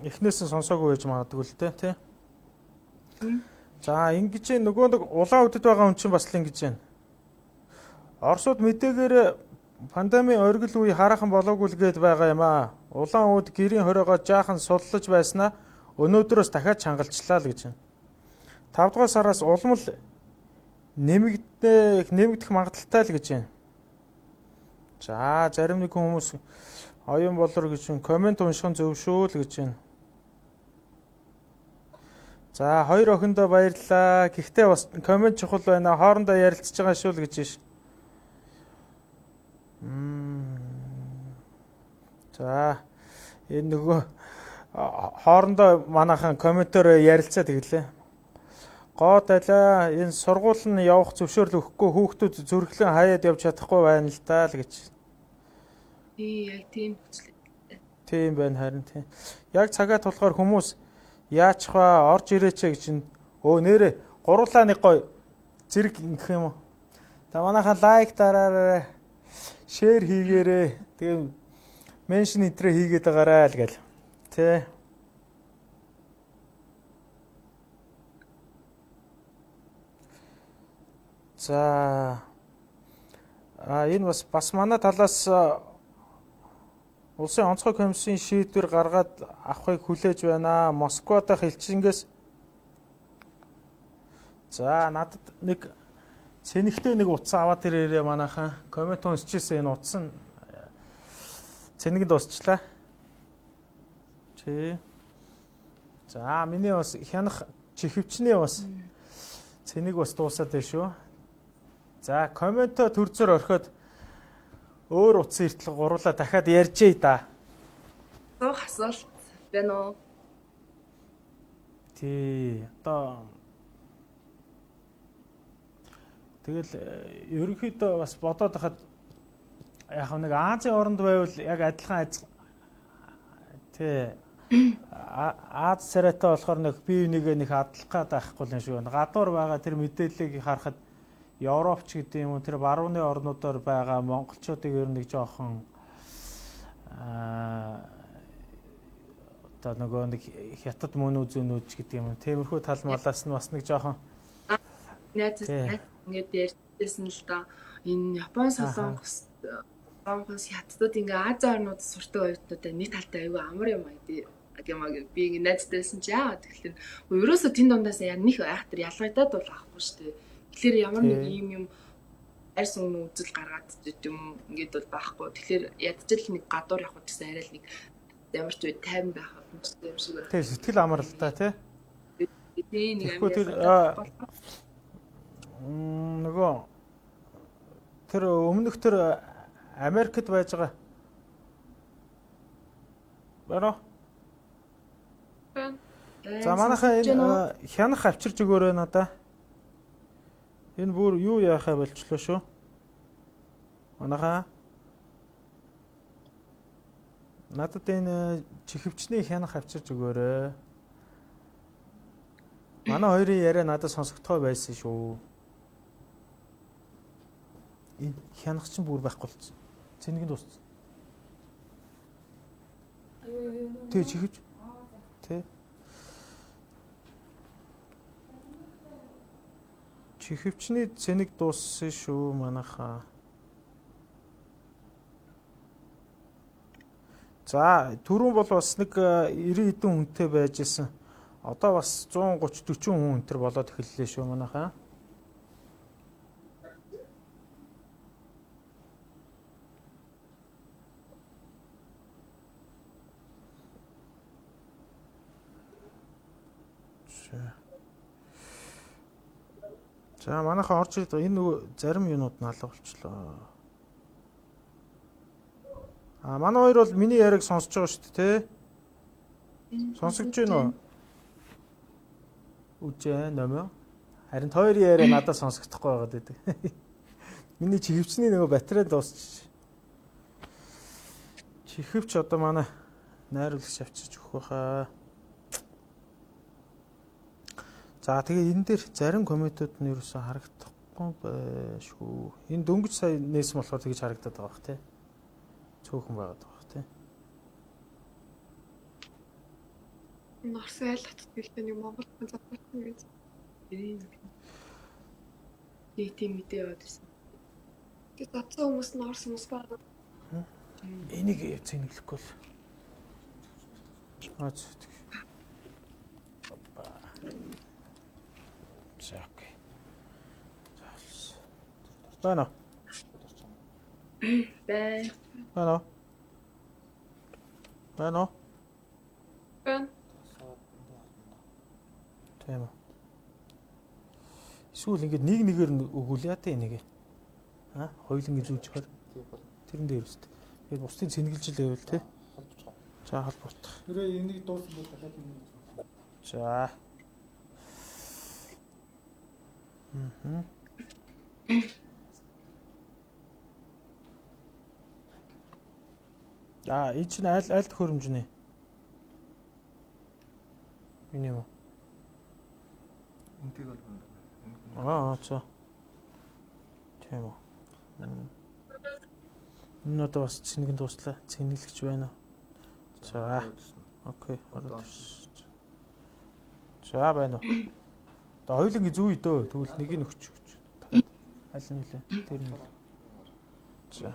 B: эхнээсээ сонсоогүй байж магадгүй л тий. За ингэж нөгөө нэг улаан үдэд байгаа хүн чинь бас л ингэж байна. Оросууд мэдээгээр пандемийн оргил үе хараахан болоогүй л гээд байгаа юм аа. Улаан үд гэрийн хориогоо жаахан суллаж байснаа өнөөдрөөс дахиад чангалчлаа л гэж байна. 5 дугаар сараас улмал нэмэгдэх магадaltaй л гэж байна. За зарим нэг хүмүүс оюун болор гэж комент унших нь зөв шүү л гэж байна. За хоёр охиндоо баярлалаа. Гэхдээ бас комент чухал байна. Хоорондоо ярилцж байгаа шүү л гэж байна. За энэ нөгөө хоорондоо манайхан комментоор ярилцаа тэгэлээ. Гоод алаа энэ сургууль нь явах зөвшөөрөл өгөхгүй хүүхдүүд зүрхлэн хаяад явж чадахгүй байна л даа л гэж.
D: Яг тийм.
B: Тийм байна харин тийм. Яг цагаа тулахаар хүмүүс яач хаа орж ирээч гэж нэрэ гурлаа нэг гой зэрэг ингэх юм уу. Та манайхан лайк дараарай. Шеэр хийгээрэй. Тэгээ меншн энтрэ хийгээд байгаарай л гэл. Тэ. За энэ бас манай талаас улсын онцгой комиссийн шийдвэр гаргаад авахыг хүлээж байна. Москва дахь элчингээс за надад нэг цэнэгтэй нэг утас аваад ирээрээ манайхан коммент уншижсэн энэ утас нь цэнэгэнд дуусчлаа. Чи. За миний бас хянах чихвчний бас цэнийг бас дуусаад байна шүү. За коммент төрзөр орхиод өөр утас иртэл гурлаа дахиад ярьжээ да.
D: Суух асуулт байна уу?
B: Тий. Одоо тэгэл ерөнхийдөө бас бодоод хахад яг нэг Азийн оронд байвал яг адилхан тий. Аз царайтай болохоор нэг бие бинийгээ нэг адлах гээд байхгүй юм шиг байна. Гадуур байгаа тэр мэдээллийг харахад Европч гэдэг юм уу тэр барууны орнуудаар байгаа монголчуудыг ер нь нэг жоохон одоо нөгөө нэг хятад мөн үзүүнүүд гэдэг юм. Тиймэрхүү тал малаас нь бас нэг жоохон
D: ингээд ярьжсэн л да. Энэ Япон солонгос хятадууд ингээ Ази орнууд сурдаг оюутнуудаа нэг талтай аюу амар юм гэмаг би ингээ найздайсэн чи яагаад тэгэхээр ерөөсө тэн дундаас яг нэг айхтар ялгагдаад бол авахгүй шүү дээ. Тэгэхээр ямар нэг ийм юм арьс өмнө үзэл гаргаад юм ингээд бол байхгүй. Тэгэхээр ядчил нэг гадуур явах гэсэн арай л нэг ямар ч үе тайван байх боломжтой юм шиг байна.
B: Тэг сэтгэл амар л та тий.
D: Тийм нэг
B: нөгөө тэр өмнөх тэр Америкт байж байгаа. Бара. За манайхаа энэ хянах авчирч өгөөрэй надаа. Энэ бүр юу яахаа болчлоо шүү. Манайхаа надад энэ чихвчний хянах авчирч өгөөрэй. Манай хоёрын яриа надад сонсогдохой байсан шүү. Энэ хянах чинь бүр байхгүй болсон. Цэнийг дууссан. Тэ чихвч. Тэ. Чихвчний цэнийг дууссан шүү манайхаа. За түрүүн бол бас нэг 90 хэдэн хүнтэй байж исэн. Одоо бас 130 40 хүн өнтер болоод эхэллээ шүү манайхаа. За манайхаа орж ирээд энэ нөгөө зарим юмуд нь алга болчлоо. Манай хоёр бол миний яриаг сонсож байгаа шүү дээ, тэ? Сонсогч байна уу? Үжээ нөмөө. Харин хоёрын яриа надад сонсогдохгүй байгаад байдаг. Миний чихвчний нөгөө батарей дуусчих. Чихвч одоо манай найруулагч авчирч өгөх байхаа. За тэгээ энэ дээр зарим комментууд нь ерөөсөө харагдахгүй байшгүй. Энэ дөнгөж сая нээсэн болохоор тэгж харагдаад байгаа бах тий. Цөөхөн байгаад байгаа бах тий.
C: Норс айлгад гэлтэй нэг Монгол хүн задсан гэж.
D: Нэг тийм мэдээ яваад ирсэн.
C: Тэгээд задсан хүмүүс норс хүмүүс байгаа.
B: Энийг зэнгэлэхгүй л. Аа зүг. За окей. Байна. Байна. Байна.
C: Бэн.
B: Тийм үү. Эсвэл ингэж нэг нэгээр нь өгүүл яа тэ энийг. Хоёулын изүүж хор. Тэрэн дээр үст. Тэгээд бусдын цэнгэлжил байвал тэ. За холбогдох.
E: Тэрээ энийг дууссан бол дахиад нэг.
B: За. Энэ чинь аль төхөөрөмжний? Энэ юм уу?
E: Үнтэйг бол
B: За. Тийм үү. Энэ одоо бас цэнэгэн дуслаа. Цэнгэлэгч байна уу? За. Окей. За байна уу? Одоо хоёулангийн зүй дөө. Тэгвэл нэгийг өгч. Аль нь нэлээ? Тэр нь. За.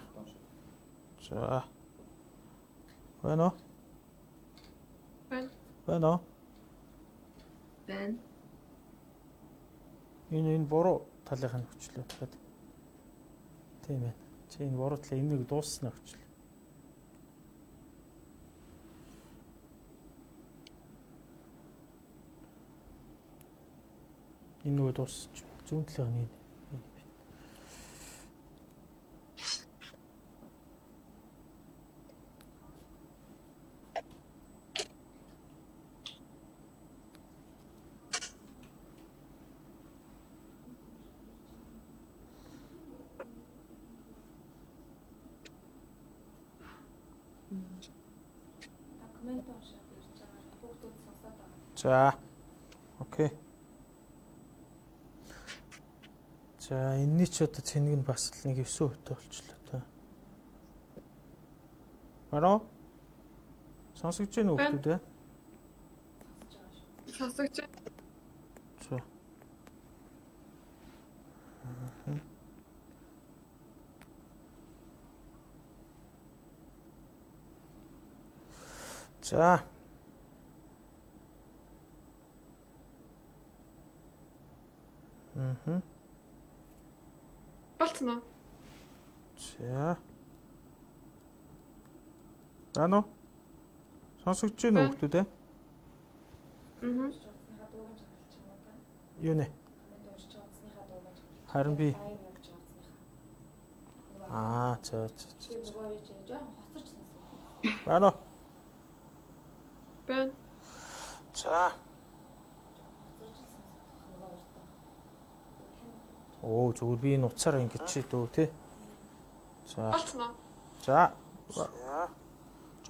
B: За. Байна уу? Байна уу?
D: Байна.
B: Энэ буруу талынх нь өчлөө. Тийм ээ. Чи энэ буруу талын энийг дуусснаа өчлөө. Энэ нөгөө дуусч зүүн талынх нь энэ. За. Окей. За энэний ч одоо цэнийг нь бас л нэг 9% болчлоо та. Мараа? Сонсогч байна уу хүмүүс те?
C: Сонсогч.
B: За. За.
C: Болцсон уу?
B: За. Байна уу? Сонсогдож байна уу хүмүүс те? Юу нэ? Харин би. За. Байна уу?
C: Байна.
B: За. Оо зүгээр би энэ утсаар ингэж чи дөө те. За.
C: Болцсон уу?
B: За.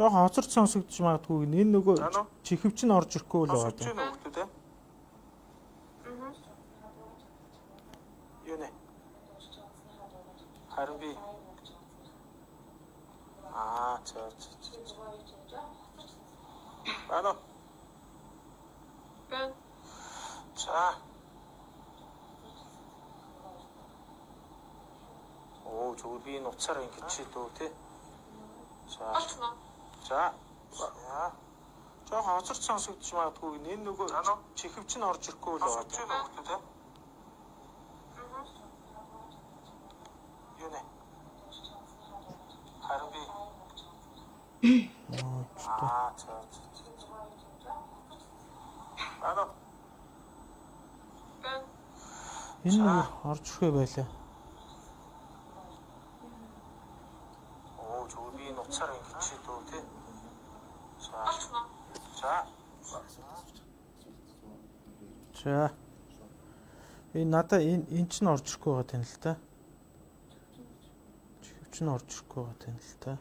B: Жохон хоцорч сонсогдож магадгүй энэ нөгөө чихвч нь орж ирэхгүй л байгаа тийм.
C: Сонсогдож байна уу?
B: Юу нэ? Харин би. За. Байна уу?
C: Байна.
B: За. Оо зүгээр би энэ утсаар ингэж чи дөө те. За.
C: Болцсон уу?
B: За. Жохон хоцорч сонсогдож магадгүй энэ нөгөө чихвч нь орж ирэхгүй л байгаа тийм. Юу нэ? Харин би. За. Байна уу?
C: Байна.
B: Энэ нөгөө орж ирэхээ байлаа. Оо зүгээр би энэ утсаар ингэж чи дөө те.
C: Болцсон уу?
B: За. Энэ надаа энэ ч н орж ирэхгүй байгаа тань л та. Чихвч нь орж ирэхгүй байгаа тань л та.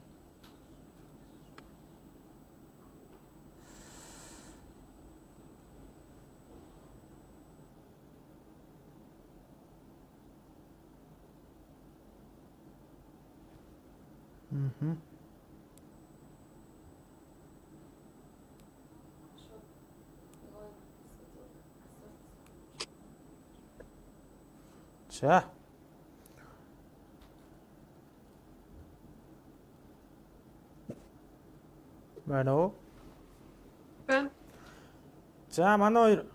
B: За. Байна уу?
C: Байна.
B: За манай хоёр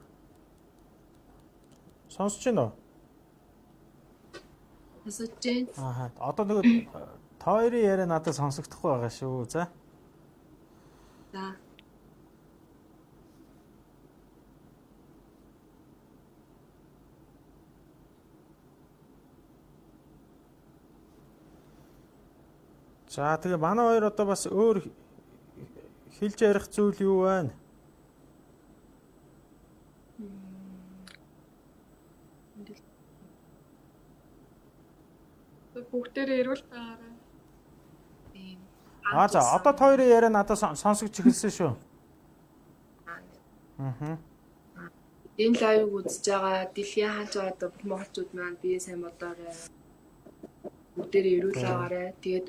B: сонсож байна уу?
D: Сонсож байна.
B: Одоо нөгөө та хоёрын яриа надад сонсогдохгүй байгаа шүү. За.
D: За.
B: За тэгээ манай хоёр одоо бас өөр хэлж ярих зүйл юу байна?
C: Бүгдээрээ эрүүл байгаарай.
B: За одоо та хоёрын яриа надад сонсогч эхэлсэн шүү.
D: Энэ лайвыг үзэж байгаа дэлхийн хаач одоо монголчууд маань бие сайн бодоорой. Бүгдээрээ эрүүл байгаарай. Тэгээд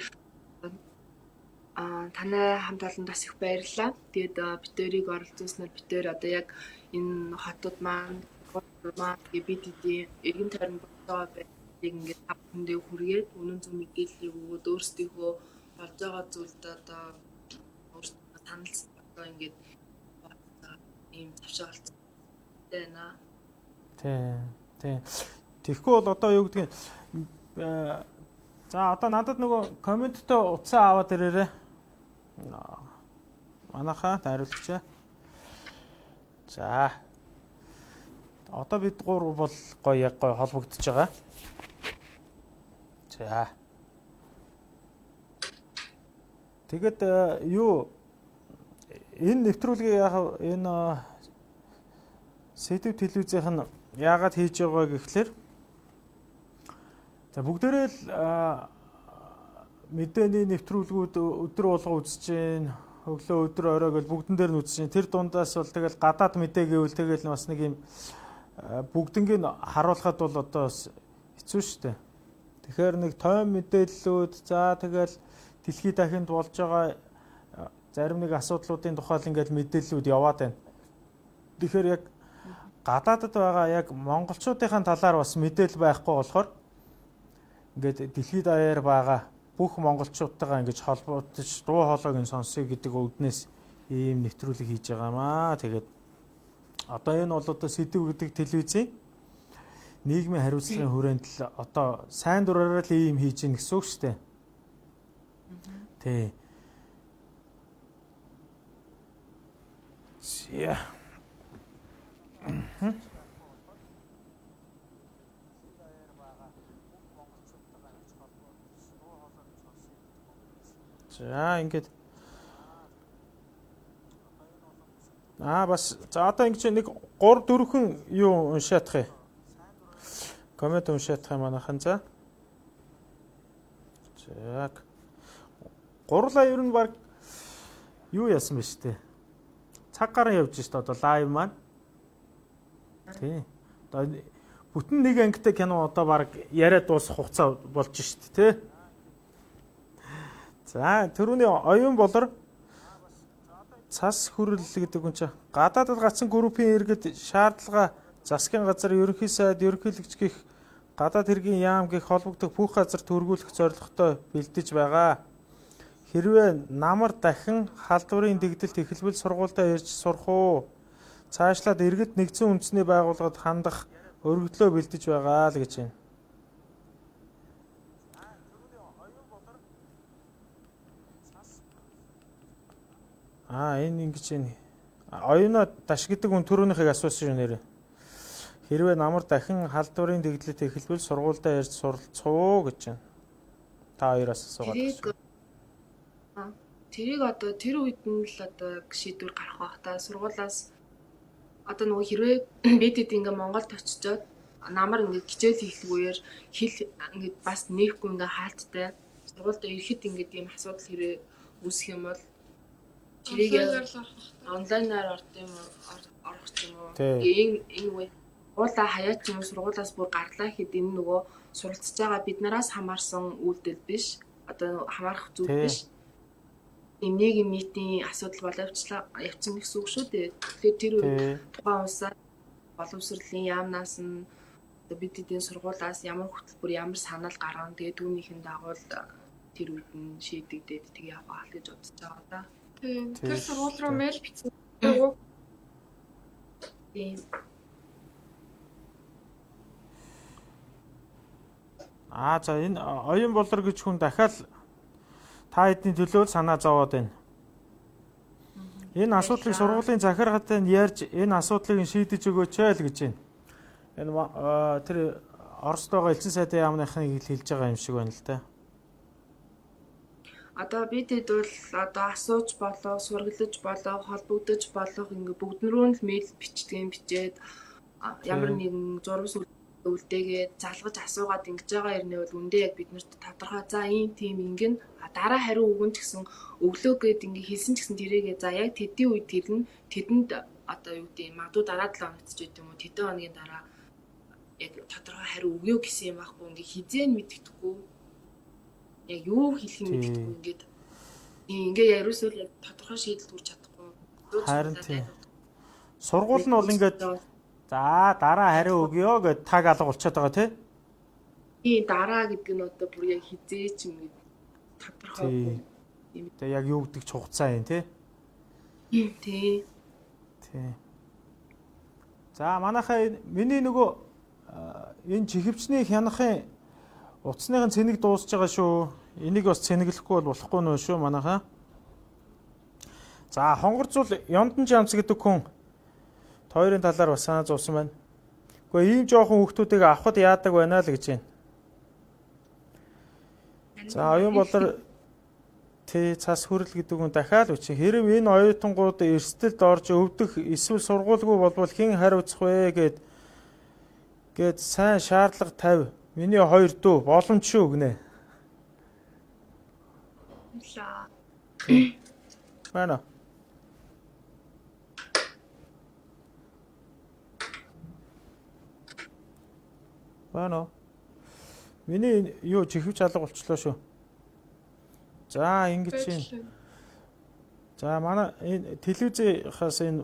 D: танай хамт олонд бас их баярлалаа. Тэгээд битэрийг оролцуулснаар битэр одоо яг энэ хотод маань бид эргэн тойрон болоо байг ингээд тавхандээ хүргээд үнэн зөв мэдээллийг өгөөд өөрсдийнхөө болж байгаа зүйлд одоо өөрсдөө танилцуулаад ингээд ийм завшаалт байна.
B: Тийм. Тэгэхгүй бол одоо юу гэдгийг за одоо надад нөгөө комменттэй утсаа аваад ирээрээ. Манайхаа хариулчих. За. Одоо бид гур бол гоё холбогдож байгаа. За. Тэгэд юу энэ нэвтрүүлгийг яг энэ сэдв телевизийнх нь яагаад хийж байгаа гэхлээр за бүгдээрээ л мэдээний нэвтрүүлгүүд өдөр болго үзэж гин өглөө өдөр орой гэл бүгдэн дээр нь үзэж гин тэр дундаас бол тэгэл гадаад мэдээ гэвэл тэгэл бас нэг юм бүгднийг харуулхад бол одоо хэцүү шттэ. Тэгэхээр нэг тойм мэдээллүүд за тэгэл дэлхийд дахинд болж байгаа зарим нэг асуудлуудын тухай ингээл мэдээллүүд яваад байна. Тэгэхээр яг гадаадд байгаа яг монголчуудын талаар бас мэдээлэл байхгүй болохоор ингээд дэлхийд даяар байгаа бүх монголчуудтайгаа ингэж холбогдож дуу хоолойг сонсъё гэдэг үүднээс ийм нэвтрүүлэг хийж байгаамаа. Тэгээд одоо энэ бол одоо сэдв гэдэг телевизийн нийгмийн хариуцлагын хүрээнд л одоо сайн дураараа л ийм хийж гин гэсэн үг шүү дээ. Тий. Яа. За ингээд бас за одоо ингэж нэг 3 4хэн юу уншаадах юм. Коммент уншаадах юм манайхан за. За. Гурлаа ер нь баг юу яасан бэ штэ. Цаг гарan явж штэ одоо лайв маань. Тий. Одоо бүтэн нэг ангитай кино одоо баг яриад дуусах хугацаа болж штэ тий. За түрүүний оюун болор цас хүрэл гэдэг хүн чинь гадаадд гацсан группийн иргэд шаардлага засгийн газар ерөнхий сайд ерөнхийлөгч гих гадаад хэргийн яам гих холбогдох бүх газар төргүүлэх зорилготой бэлдэж байгаа. Хэрвээ намар дахин халдварын дэгдэлт эхэлбэл сургуультай ирж сурах уу? Цаашлаад иргэд нэгдсэн үндэсний байгууллагад хандах өргөдлөө бэлдэж байгаа л гэж байна. Энэ ингэж байна. Оюуна даш гэдэг хүн төрөөнийхийг асуусан шүү нэрээ. Хэрвээ намар дахин халдварын дэгдэлт эхэлбэл сургуультай ирж суралцах уу гэж байна. Та хоёроос асуугаад.
D: Тэрийг одоо тэр үед нь л одоо шийдвэр гарах байх та. Сургуулаас одоо нөгөө хэрвээ бид ингээ Монголд очичоод намар ингээ хичээл хийхлгүйгээр хэл ингээ бас нээхгүй ингээ хаалттай сургуульд ирэхэд ингээ ийм асуудал хэрэг үүсэх юм бол тэрийг онлайнаар орох юм уу? Энэ үе уулаа хаяач юм сургуулаас бүр гарлаа гэхэд энэ нөгөө суралцж байгаа бид нараас хамаарсан үйлдэл биш. Одоо хамаарах зүйл биш. Энийг нийтийн асуудал явцсан гэсэн үг шүү дээ. Тэгэхээр тэр үед тухайн улсаа боловсролын яамнаас нь бид эдийн сургуулаас ямар хөтөлбөр ямар санал гаргана. Тэгээ түүнийхэн дагуу тэр үед нь шийдэгдээд тэг явах аа гэж бодож байгаа да.
C: Тэр сургууль руу мэйл бичсэн.
B: За энэ оюун болор гэж хүн дахиад та хэдний төлөө санаа зовоод байна. Энэ асуудлыг сургуулийн захиргаатай нь ярьж энэ асуудлыг шийдэж өгөөч л гэж байна. Энэ тэр Оросд байгаа элчин сайдын яамныхныг хэлж байгаа юм шиг байна л да.
D: Одоо бид хэд бол одоо асууж болоо, сургалж болоо, холбогдож болоо ингээ бүгднөрөө л мэйл бичээд ямар нэгэн зураг үлдээгээд залгаж асуугаад ингэж байгаа юм бол үндэ яг биднэрт тодорхой за ийм тийм ингэн дараа хариу өгөн ч гэсэн өглөө гээд ингээ хэлсэн ч гэсэн тэрийгээ за яг тэдний үед тэдэнд одоо юу гэдэг магадгүй дараа 7 хоногт ч гэдэг юм уу тэдэн хоногийн дараа яг тодорхой хариу өгөө гэсэн юм байхгүй ингээ хизээ нь мэддэхгүй яг юу хэлэх юм мэддэхгүй ингээ яруусэл яг тодорхой шийдэл хүрч чадахгүй.
B: Харин тийм. Сургууль нь бол ингээд за дараа хариу өгөө гэд таг алга болчиход байгаа тий.
D: Дараа гэдэг нь одоо бүр яг хизээч юм гээд тодорхой.
B: Тэгээ яг юу гэдэг ч хугацаа юм тий.
D: Тий.
B: За манайхаа миний нөгөө энэ чихвчний хянахын утасныхын цэнийг дуусж байгаа шүү. Энийг бас цэнэглэхгүй бол болохгүй нөө шүү манайхаа. За хонгорцул Ёндан Жамц гэдэг хүн хоёрын талаар бас санаа зовсон байна. Гэхдээ ийм жоохон хүүхдүүдийг авахд яадаг байна л гэж байна. За оюун болор цас хүрэл гэдэг хүн дахиад үчи хэрв энэ оюутангууд эрсдэлд орж өвдөх эсвэл сургуулгүй болбол хэн хариуцах вэ гэд сайн шаардлага тавь. Миний 2 дүү боломж шүү гинэ. Байна. Байна. Миний юу чихвч алга болчлоо шүү. За ингэж юм. За манай энэ телевизээс энэ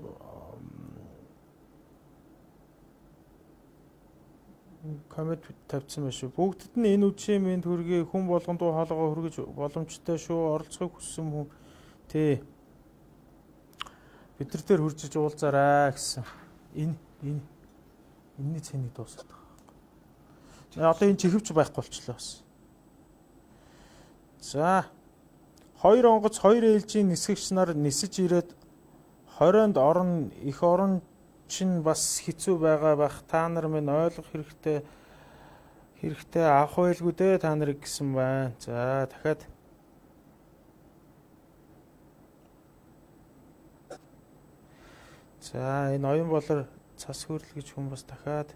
B: коммент тавьсан байна шүү. Бүгдд нь энэ үдшийн мэд хүргэе хүн болгон дуу хоолойгоо хүргэж боломжтой шүү. Оролцохыг хүссэн хүн тий. Бид нар дээр хуржиж уулзаарай гэсэн. Энэний цэнийг дуусаад байгаа. Одоо энэ чихвч байхгүй болчлоо бас. За 2 онгоц 2 ээлжийн нисгэгч нар нисэж ирээд 20-нд орон их орон чинь бас хэцүү байгаа бах. Та нар минь ойлгох хэрэгтэй авах байлгүй дээ та нарыг гэсэн байна. За дахиад за энэ оюун болор цас хөрл гэж хүн бас дахиад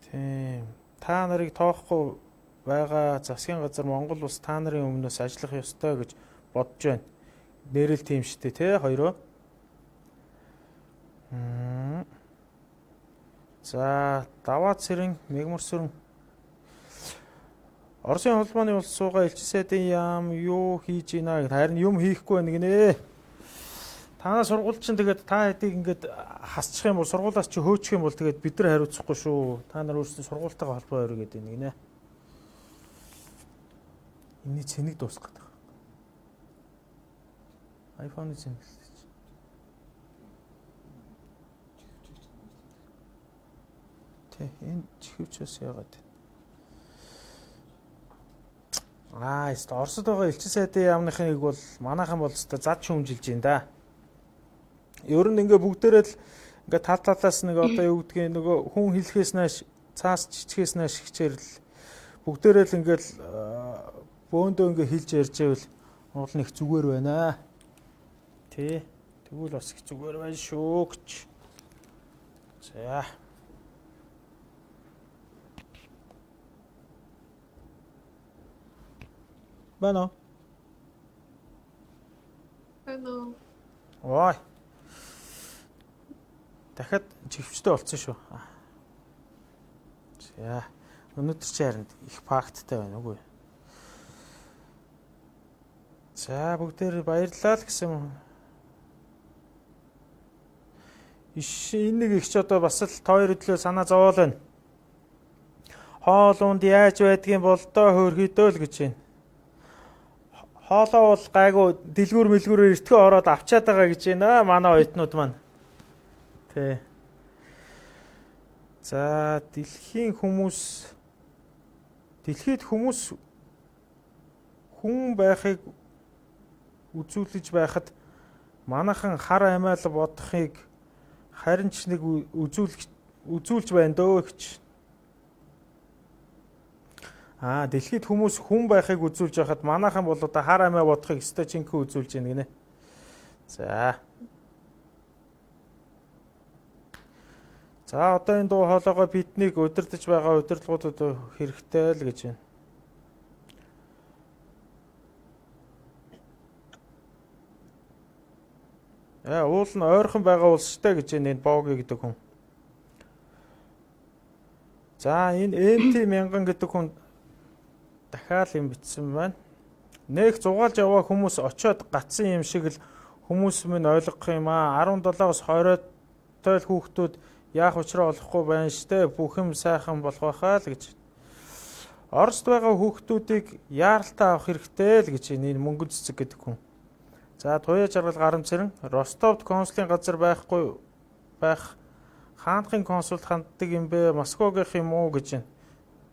B: тийм та нарыг тоохгүй байгаа засгийн газар Монгол улс та нарын өмнөөс ажиллах ёстой гэж бодож байна. Нэрэл тийм штэ тий хоёроо. За даваа цэрэн мегмөрсөрн Оросын холбооны улс суугаа элчин сайдын яам юу хийж ийна гэд харин юм хийхгүй байна гинэ. Танаа сургууль чинь тэгээд та хэдийг ингээд хасчих юм бол сургуулаас чи хөөчих юм бол тэгээд бид нар хариуцахгүй шүү. Та нар өөрсдөө сургуультайгаа холбоо өрөө гэдэг юм гинэ. Энэний цэнийг дуусгах гэдэг. iPhone-ы цэнийг л гэж. Тэ энэ чихвчээс яагаад. Оросд байгаа элчин сайдын яамныхыг бол манайхан бол өстой зад шүүмжилж байна да. Ер нь ингээ бүгдээрээ л ингээ тал талаас нэг одоо юу гэдгийг нөгөө хүн хэлэхээс нааш цаас чичгээс нааш хичээрл бүгдээрээ л ингээл бөөндөө ингээ хэлж ярьж байвал уул нэг зүгээр байна. Тэ тэгвэл бас их зүгээр байна шүү гэж. За Бано. Ой. Дахиад чихвчтэй болцсон шүү. За өнөөдөр чи харин их факттай байна үгүй. За бүгдээр баярлалаа л гэсэн. Энэ нэг ихч одоо бас л тойр өдлөө санаа зовоол байна. Хоол унд яаж байдгийн болдоо хөөрхөдөө л гэж байна. Хоолоо бол гайгүй дэлгүүр мэлгүүрээр эртгөө ороод авчаад байгаа гэж байна манай оюутнууд маань. Тэ. За дэлхийд хүмүүс хүн байхыг үзүүлж байхад манайхан хар амиал бодохыг харин ч нэг үзүүлж байна дөө гэж. Дэлхийд хүмүүс хүн байхыг үзүүлж байхад манайхан бол одоо хар амиа бодохыг өстой чинхүү үзүүлж байна гинэ. За одоо энэ дуу хоолойгоо биднийг удирдах байгаа удирдлагуудад хэрэгтэй л гэж байна. Уул нь ойрхон байгаа улс штэ гэж энэ Боги гэдэг хүн. За энэ НТ 1000 гэдэг хүн дахиад юм бичсэн байна. Нэг зугаалж яваа хүмүүс очиод гацсан юм шиг л хүмүүс минь ойлгох юм аа. 17-оос 20-той л хүүхдүүд яах учраа олохгүй байна штэ. Бүх юм сайхан болох байхаа л гэж. Оросд байгаа хүүхдүүдийг яаралтай авах хэрэгтэй л гэж энэ мөнгө цэцэг гэдэг хүн. За Туяа жаргал Гарамцэрэн Ростовд консулын газар байх хаанхын консулд ханддаг юм бэ? Москвагийнх юм уу гэж байна.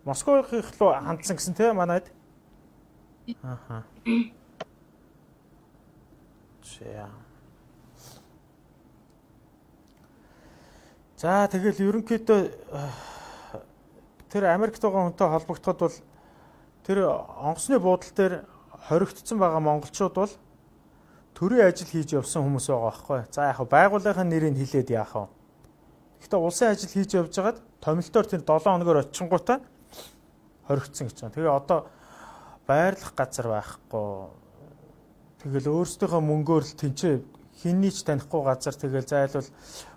B: Москвагийнх руу хандсан гэсэн тийм манайд. За тэгэл ерөнхийдөө тэр Америкт байгаа хүнтэй холбогдоход бол тэр онгоцны буудлын дээр хоригдсон байгаа монголчууд бол төрийн ажил хийж явсан хүмүүс байгаа байхгүй. За яг байгууллагын нэрийг хэлээд яах вэ? Гэхдээ улсын ажил хийж явж байгаад томилтоор тэр 7 хоногор очингуудаа хоригдсон гэж байна. Тэгээ одоо байрлах газар байхгүй. Тэгэл өөрсдийнхөө мөнгөөр л тэнцээ хинний ч танихгүй газар тэгэл зайлвал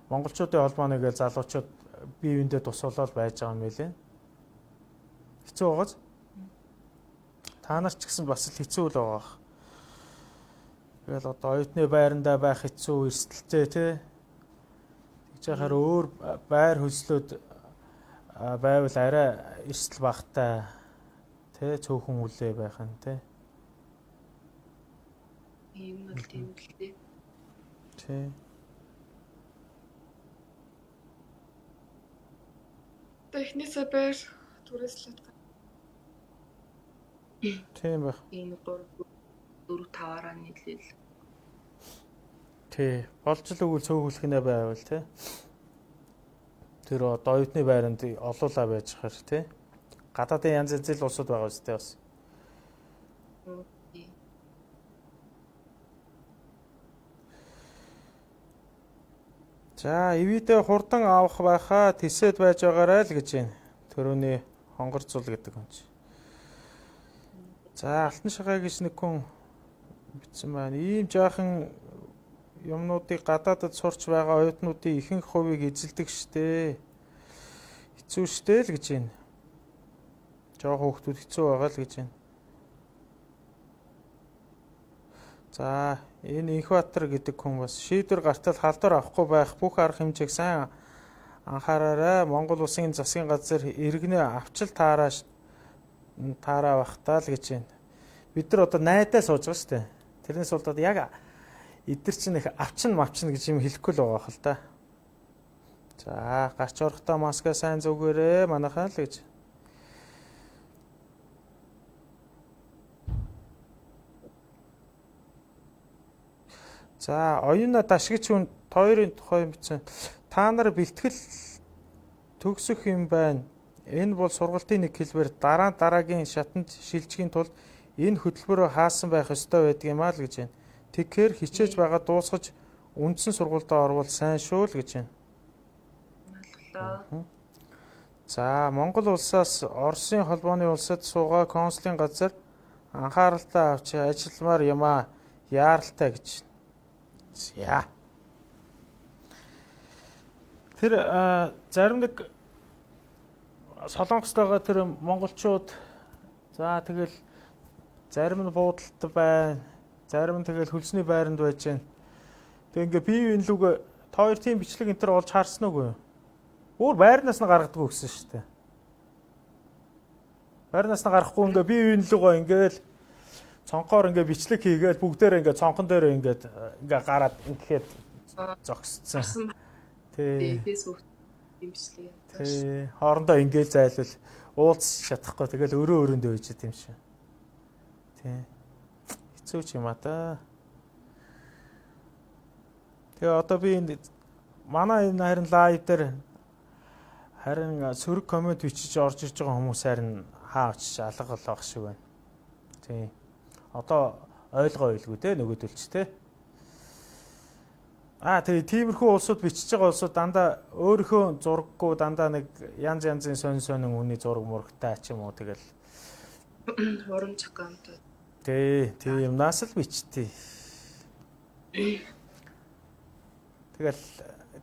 B: монголчуудын холбооны гээл залуучууд бие биендээ тусуулаад байж байгаа юм байлээ. Хэцүү байгааз. Та нар ч гэсэн бас л хэцүү л байгаа. Тэгэл одоо оюутны байрандаа байх хэцүү эрсдэлтэй тий. Тэгж яхаар өөр байр хөслөөд байвал арай эрсдэл багтай тэ цөөхөн үлээ байх нь тэ.
D: Ийм нь бол тийм л дээ.
B: Тэ.
C: Технисээ байр түрээслээд
B: Тийм байх.
D: Энэ 3 4-5-аараа нийлээл.
B: Тий. Болж л өгвөл цөөхөлх нэ байвал тэ. Тэр одоо оюутны байранд олуулаа байж хэр тэ. Гадаадын янз янзын улсууд байгаа үстэй бас. За, ивэдээ хурдан авах байхаа тэсэд байж байгаарай л гэж байна. Төрөний хонгорцуул гэдэг юм чи. За, алтан шагаа гэж нэг хүн бичсэн байна. Ийм жаахан юмнуудыг гадаадд сурч байгаа оюутнуудын ихэнх хувийг эзэлдэг штэ. Хэцүү штэ л гэж байна. Жоо хүүхдүүд хэцүү байгаа л гэж байна. За, энэ Инхбаатар гэдэг хүн бас шийдвэр гартал халдвар авахгүй байх бүх арга хэмжээг сайн анхаараарай. Монгол Улсын засгийн газар иргэнэ авчил таараа багтаа л гэж байна. Бид нар одоо найдаа сууж байгаа шүү дээ. Тэрнээс болоод яг эдгэр чинь их авчин мавчин гэж юм хэлэхгүй л байгаа хэл та. За, гарч орохдоо маска сайн зүгээрээ манайхаа л гэж. За, оюуна дашгич хүн тойрын тухай бичсэн. Та нар бэлтгэл төгсөх юм байна. Энэ бол сургалтын нэг хэлбэр дараагийн шатанд шилжихийн тулд энэ хөтөлбөрөөр хаасан байх ёстой байдаг юм аа л гэж байна. Тэгэхээр хичээж байгаа дуусгаж үндсэн сургуультаа орвол сайн шүү л гэж байна.
D: Ойлголоо.
B: За, Монгол улсаас Оросын холбооны улсад суугаа консулын газар анхааралтай авч ажилламаар юм аа. Яаралтай гэж. За. Тэр зарим нэг Солонгост байгаа тэр монголчууд за тэгэл зарим нь буудалд байна. Зарим нь тэгэл хөлсний байранд байж байна. Тэг ингээ бие биен лүг тоор тийм бичлэг энэ төр олж харсан уу? Өөр байрнаас нь гаргадаг гэсэн шүү дээ. Байрнаас нь гарахгүй ингээ бие биен лүгөө ингээл цонхоор ингээ бичлэг хийгээд бүгдээр ингээ цонхон дээр ингээ гараад ингээд зогсцсон. Тий.
D: Facebook имжлээ.
B: Тий. Хоорондоо ингээл зайлвал уулз чадахгүй тэгэл өрөөндөө байж идэм шиг. Тий. Хэцүү ч юм а та. Тэгээ одоо би энэ манай энэ харин лайв дээр харин сөрөг коммент бичиж орж ирж байгаа хүмүүс харин хаа очиж алга болох шиг байна. Тий. Одоо ойлгоо те нөгөөдөлч те. Тэгээ тиймэрхүү улсууд бичиж байгаа улсууд дандаа өөрийнхөө зураггүй дандаа нэг янз янзын сонин хүний зураг мурагтай ч юм уу тэгэл
D: Уран аккаунт.
B: тий юмнаас л бичтий. Тэгэл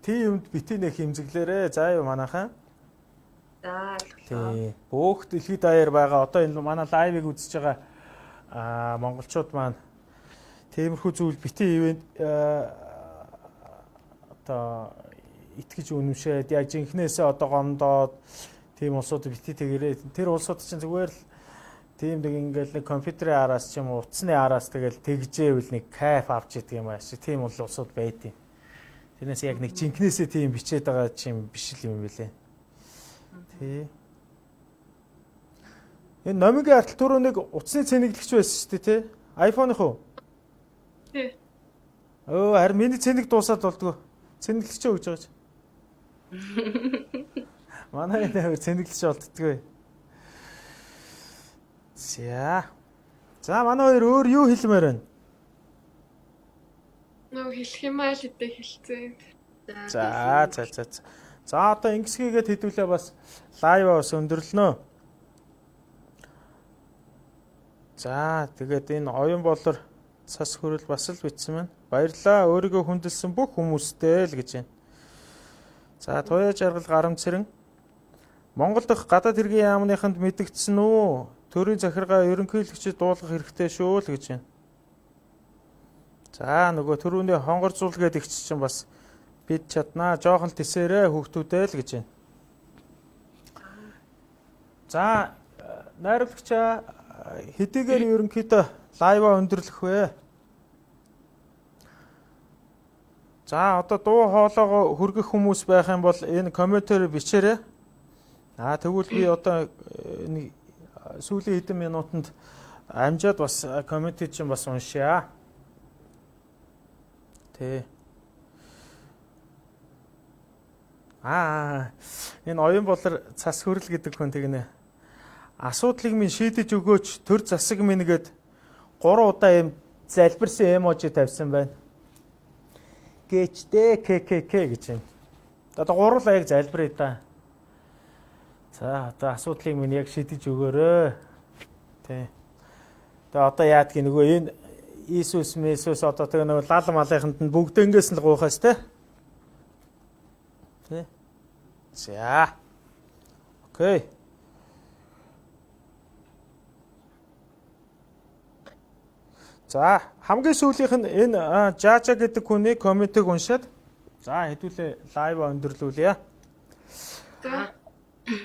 B: тийм юмд бити нэг хэмзэглээрээ заа юу манайхаа.
D: За ойлголоо.
B: Тий бүх дэлхийд даяар байгаа одоо энэ манай лайвыг үзэж байгаа монголчууд маань тиймэрхүү зүйл бити ивент одоо итгэж үнэмшээд яг жинхнээсээ одоо гомдоод тийм улсууд бити тэгэрээ тэр улсууд чинь зүгээр л тийм нэг ингээл нэг компьютерийн араас ч юм уу утасны араас тэгэл тэгжээвэл нэг кайф авч идэг юм ааш тийм улсууд байдیں۔ Тэрнээс яг нэг жинхнээсээ тийм бичээд байгаа юм биш л юм билээ. Тий. Энэ номигийн артал түрүү нэг утасны цэнэглэгч байсан шүү дээ тий. iPhone-ийнх уу?
C: Тий.
B: Харин миний цэнэг дуусаад болдгоо. Цэнэглэгч өгж байгаа ч. Манай энэ цэнэглэгч болддгоо. За манай хоёр өөр юу хэлмээр байна?
C: Нөө хэлэх юм аа л хэдэ хэлцээ.
B: За одоо ингэсгийгээд хэдүүлээ бас лайва бас өндөрлөнө. За тэгээд энэ оюун болор цас хөрөл бас л бичсэн байна. Баярлалаа өөрийгөө хүндэлсэн бүх хүмүүстээ л гэж байна. За туяа жаргал гарам цэрэн Монгол дахь гадаад хэргийн яамныханд мэдэгдсэн үү? Төрийн захиргаа ерөнхийлөгчид дуулгах хэрэгтэй шүү л гэж байна. За нөгөө төрөүний хонгорцуул гэдэг их чинь бас Бид чаднаа. Жоохон тисээрээ хүүхдүүдээ л гэж байна. За найруулагчаа хэдийгээр ерөнхийдөө лайва өндөрлөх вэ? За одоо дуу хоолойгоо хүргэх хүмүүс байх юм бол энэ комментээр бичээрэй. Тэгвэл би одоо сүүлийн хэдэн минутанд амжаад бас комментиг чинь бас уншъя. Тэ. Энэ оюун болор цас хөрөл гэдэг хүн тэгнэ. Асуудлыг минь шийдэж өгөөч төр засаг минь гээд 3 удаа юм залбирсан эможи тавьсан байна. Гэжтэй ККК гэж байна. Одоо гурлаа яг залбирая да. За одоо асуудлыг минь яг шийдэж өгөөрэй. Тэ. Тэгээ одоо яадг нөгөө энэ Иесус Месүс одоо тэгээ нөгөө лал малынханд нь бүгднгээс нь л гуйхаас тэ. Тэ. За. Окей. За хамгийн сүүлийнх нь энэ Жажа гэдэг хүний комментиг уншаад за хэдүүлээ лайв өндөрлүүлье.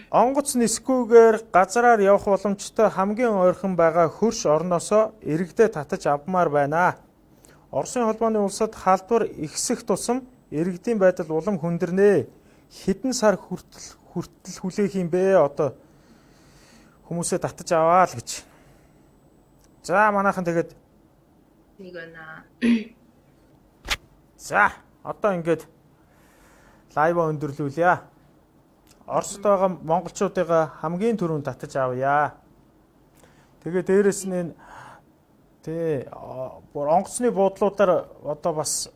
B: Онгоц нисгүүгээр газараар явах боломжтой хамгийн ойрхон байгаа хөрш орноосоо иргэдээ татаж авмаар байна. Оросын холбооны улсад халдвар ихсэх тусам иргэдийн байдал улам хүндэрнэ. Хэдэн сар хүртэл хүлээх юм бэ? Одоо хүмүүсээ татаж аваа л гэж. За манайхан тэгээд
D: нэг байна.
B: За одоо ингээд лайв өндөрлүүлье. Оросд байгаа монголчуудыг хамгийн түрүүнд татаж авъя. Тэгээ дээрэс нь онгоцны буудлуудаар одоо бас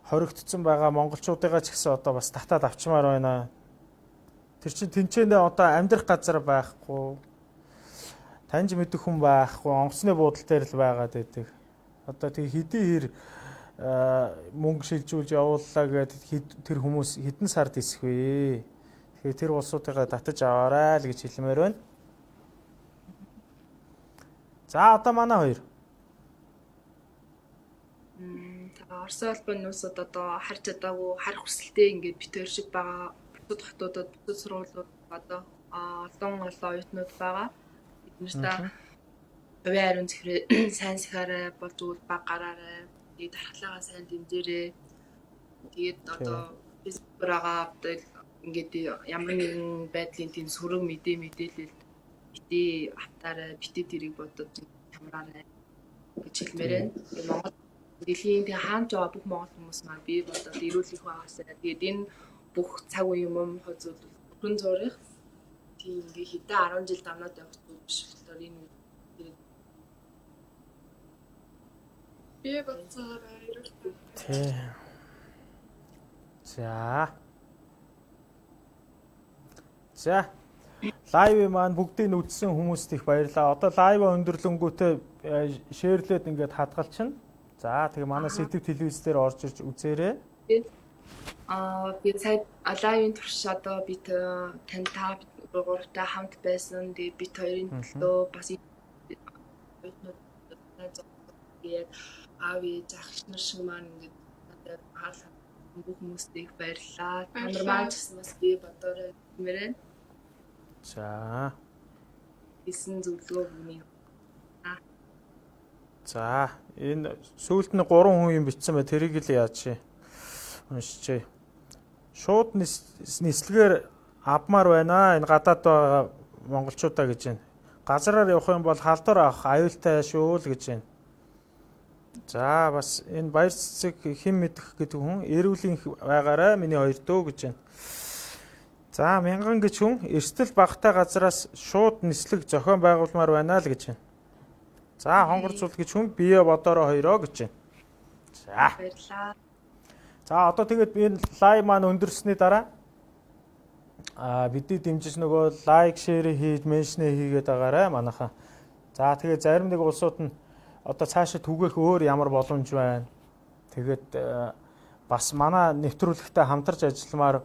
B: хоригдсон байгаа монголчуудыг ч гэсэн одоо бас татаад авчмаар байна. Тэр чинь тэнцээндээ одоо амьдрах газар байхгүй. Таньж мэдэх хүн байхгүй. Онгоцны буудлын дээр л байгаад байдаг. Одоо тэг хэдий хэр мөнгө шилжүүлж явууллаа гэхэд тэр хүмүүс хэдэн сард исэх вэ? Тэгэхээр тэр улсуудыг татаж аваарай л гэж хэлмээр байна. За одоо манай хоёр.
D: Орос улбаны улсууд одоо харж чадаагүй харах хүсэлтэй ингээд битээр шиг байгаа бусад хотуудад бусад сургуулиуд одоо олон оюутнууд байгаа. Биднэрт хувийн ариун зэхрээ сайн сахаарай болж үл баг гараарай. Тэгээд дархлаагаа сайн дэмжээрэй. Тэгээд одоо фэйсбүүкээр байгаа ингээд ямар нэгэн байдлын тийм сөрөг мэдээлэл бити автаарай, бити тэрийг бодож хамраарай гэж хэлмээр байна. Монгол дэлхийн тийм хаанч байгаа бүх монгол хүмүүс маань бие бодоод ирүүлэх байгаасаа. Тэгээд энэ бүх цаг үеийн юм хозууд бүрэн зурих тийм ингээд хэдэн 10 жил давнаад явах зүйл биш болохоор энэ
C: бие бодсоор ирүүлдэг.
B: Тэ. За. Лайв маань бүгдийг үзсэн хүмүүст их баярлалаа. Одоо лайв өндөрлөнгүүтээ шеэрлээд ингээд хадгалчихна. За тэгээ манай сэдв телевиз дээр орж ирж үзээрэй.
D: би сая лайвын турш одоо бид тань та гуравтай хамт байсан. Тэгээд бид хоёрын төлөө бас яг ави захч нар шиг маань ингээд надад хаалт бүх хүмүүст их баярлалаа. Та нар маань ч бас би бодорой гэмээр.
B: За.
D: Исэн зөвлөгөө өгнө.
B: За, энэ сүүлд нь 3 хүн юм бичсэн бай. Тэрийг л яаж уншчихъя. Шууд нислэгээр авмаар байна. Энэ гадаад байгаа монголчуудаа гэж байна. Газараар явах юм бол халдвар авах аюултай шүү л гэж байна. За, бас энэ баяр цэцэг хэн мэдэх гэдэг хүн эрүүлийн байгаарай миний хоёр дөө гэж байна. За, мянган гэж хүн эрсдэл багтай газараас шууд нислэг зохион байгуулмаар байна л гэж байна. За, хонгорцуул гэж хүн бие бодороо хоёроо гэж байна. За.
D: Баярлалаа.
B: За, одоо тэгээд энэ лайв маань өндөрсөний дараа бидний дэмжиж нөгөө лайк, шеэр хийж, меншн хийгээд байгаарай манайхаа. За, тэгээд зарим нэг улсууд нь одоо цаашаа түгээх өөр ямар боломж байна. Тэгээд бас манай нэвтрүүлэгтээ хамтарч ажилламаар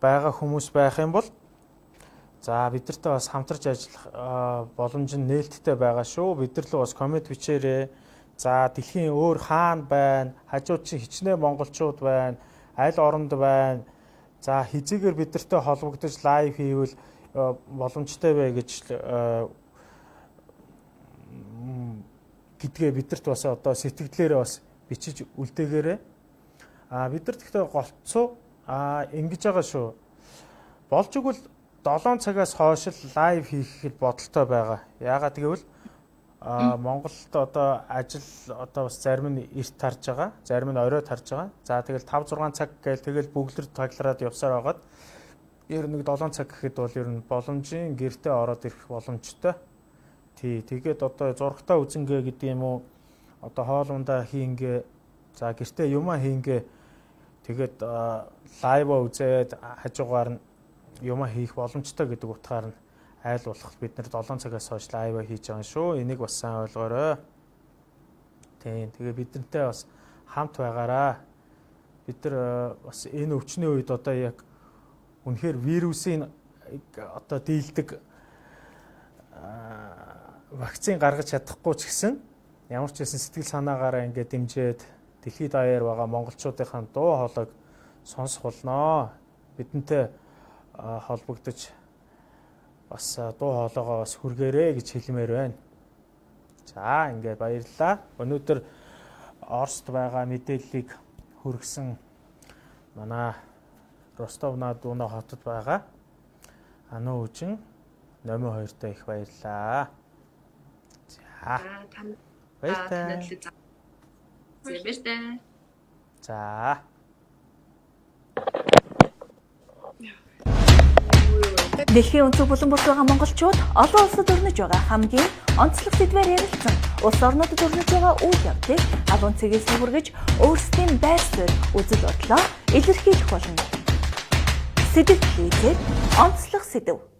B: байгаа хүмүүс байх юм бол за бидэртээ бас хамтарч ажиллах боломж нь нээлттэй байгаа шүү. Бид нар л бас коммент бичээрэй. За дэлхийн өөр хаан байна, хажууд чи хичнээн монголчууд байна. аль оронд байна. За хизээгээр бидэртэй холбогдож лайв хийвэл боломжтой бай гэж гэдгээ бидэрт бас одоо сэтгэлдээрээ бас бичиж үлдээгээрээ. Бид нар гэхдээ голцоо ингэж байгаа шүү. Болж игэл 7 цагаас хойш лайв хийхэд бодолтой байгаа. Яагаад гэвэл Монголд одоо ажил одоо бас зарим нь эрт тарж байгаа, зарим нь оройд тарж байгаа. За тэгэл 5 6 цаг гээл тэгэл бүглэр таглараад явсаар байгаад ер нь 7 цаг гэхэд бол ер нь боломжийн гэртээ ороод ирэх боломжтой. Тэгээд одоо зургатаа үзэнгээ гэдэг юм уу? Одоо хоолундаа хийнгээ, за гэртээ юмаа хийнгээ. Тэгээд лайва үзээд хажуугаар нь юмаа хийх боломжтой гэдэг утгаар нь айл болох бид нар 7 цагаас хойш лайва хийж байгаа шүү. Энийг бас сайн ойлгоорой. Тэгээ бидэнтэй бас хамт байгаараа. Бид нар бас энэ өвчний үед одоо яг үнэхээр вирусын одоо дийлдэг вакцин гаргаж чадахгүй ч гэсэн ямар ч байсан сэтгэл санаагаараа ингээд дэмжиж дэлхийд даяар байгаа монголчуудынхаа дуу хоолойг сонсох болноо. Бидэнтэй холбогдож бас дуу хоолойгоо бас хүргээрэй гэж хэлмээр байна. За ингээд баярлалаа. Өнөөдөр Оросд байгаа мэдээллийг хүргэсэн манай Ростов-на-Дону хотод байгаа Ану үжин номер 2-т их баярлалаа. За баярлалаа. За
A: Дэлхийн өнцөг булан бүрт байгаа монголчууд олон улсад өрнөж байгаа хамгийн онцлог сэдвээр ярилцсан. Улс орнуудад өрнөж байгаа үйл явдлыг агуун цэгээс хүргэж өөрсдийн байр суурь үзэл бодлоо илэрхийлэх болно. Сэдв хэлээд онцлог сэдв.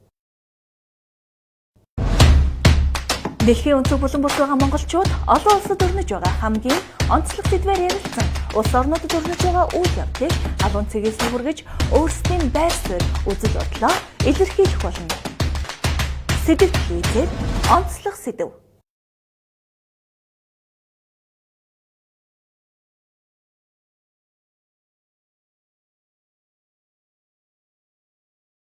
A: Дэлхийн өнцөг булан бүрт байгаа монголчууд олон улсад өрнөж байгаа хамгийн онцлог сэдвээр ярилцсан. Улс орнуудад өрнөж байгаа үйл явдлыг агуун цэгээс хүргэж өөрсдийн байр суурь үзэл бодлоо илэрхийлэх болно. Сэдв хэлээд онцлог сэдв.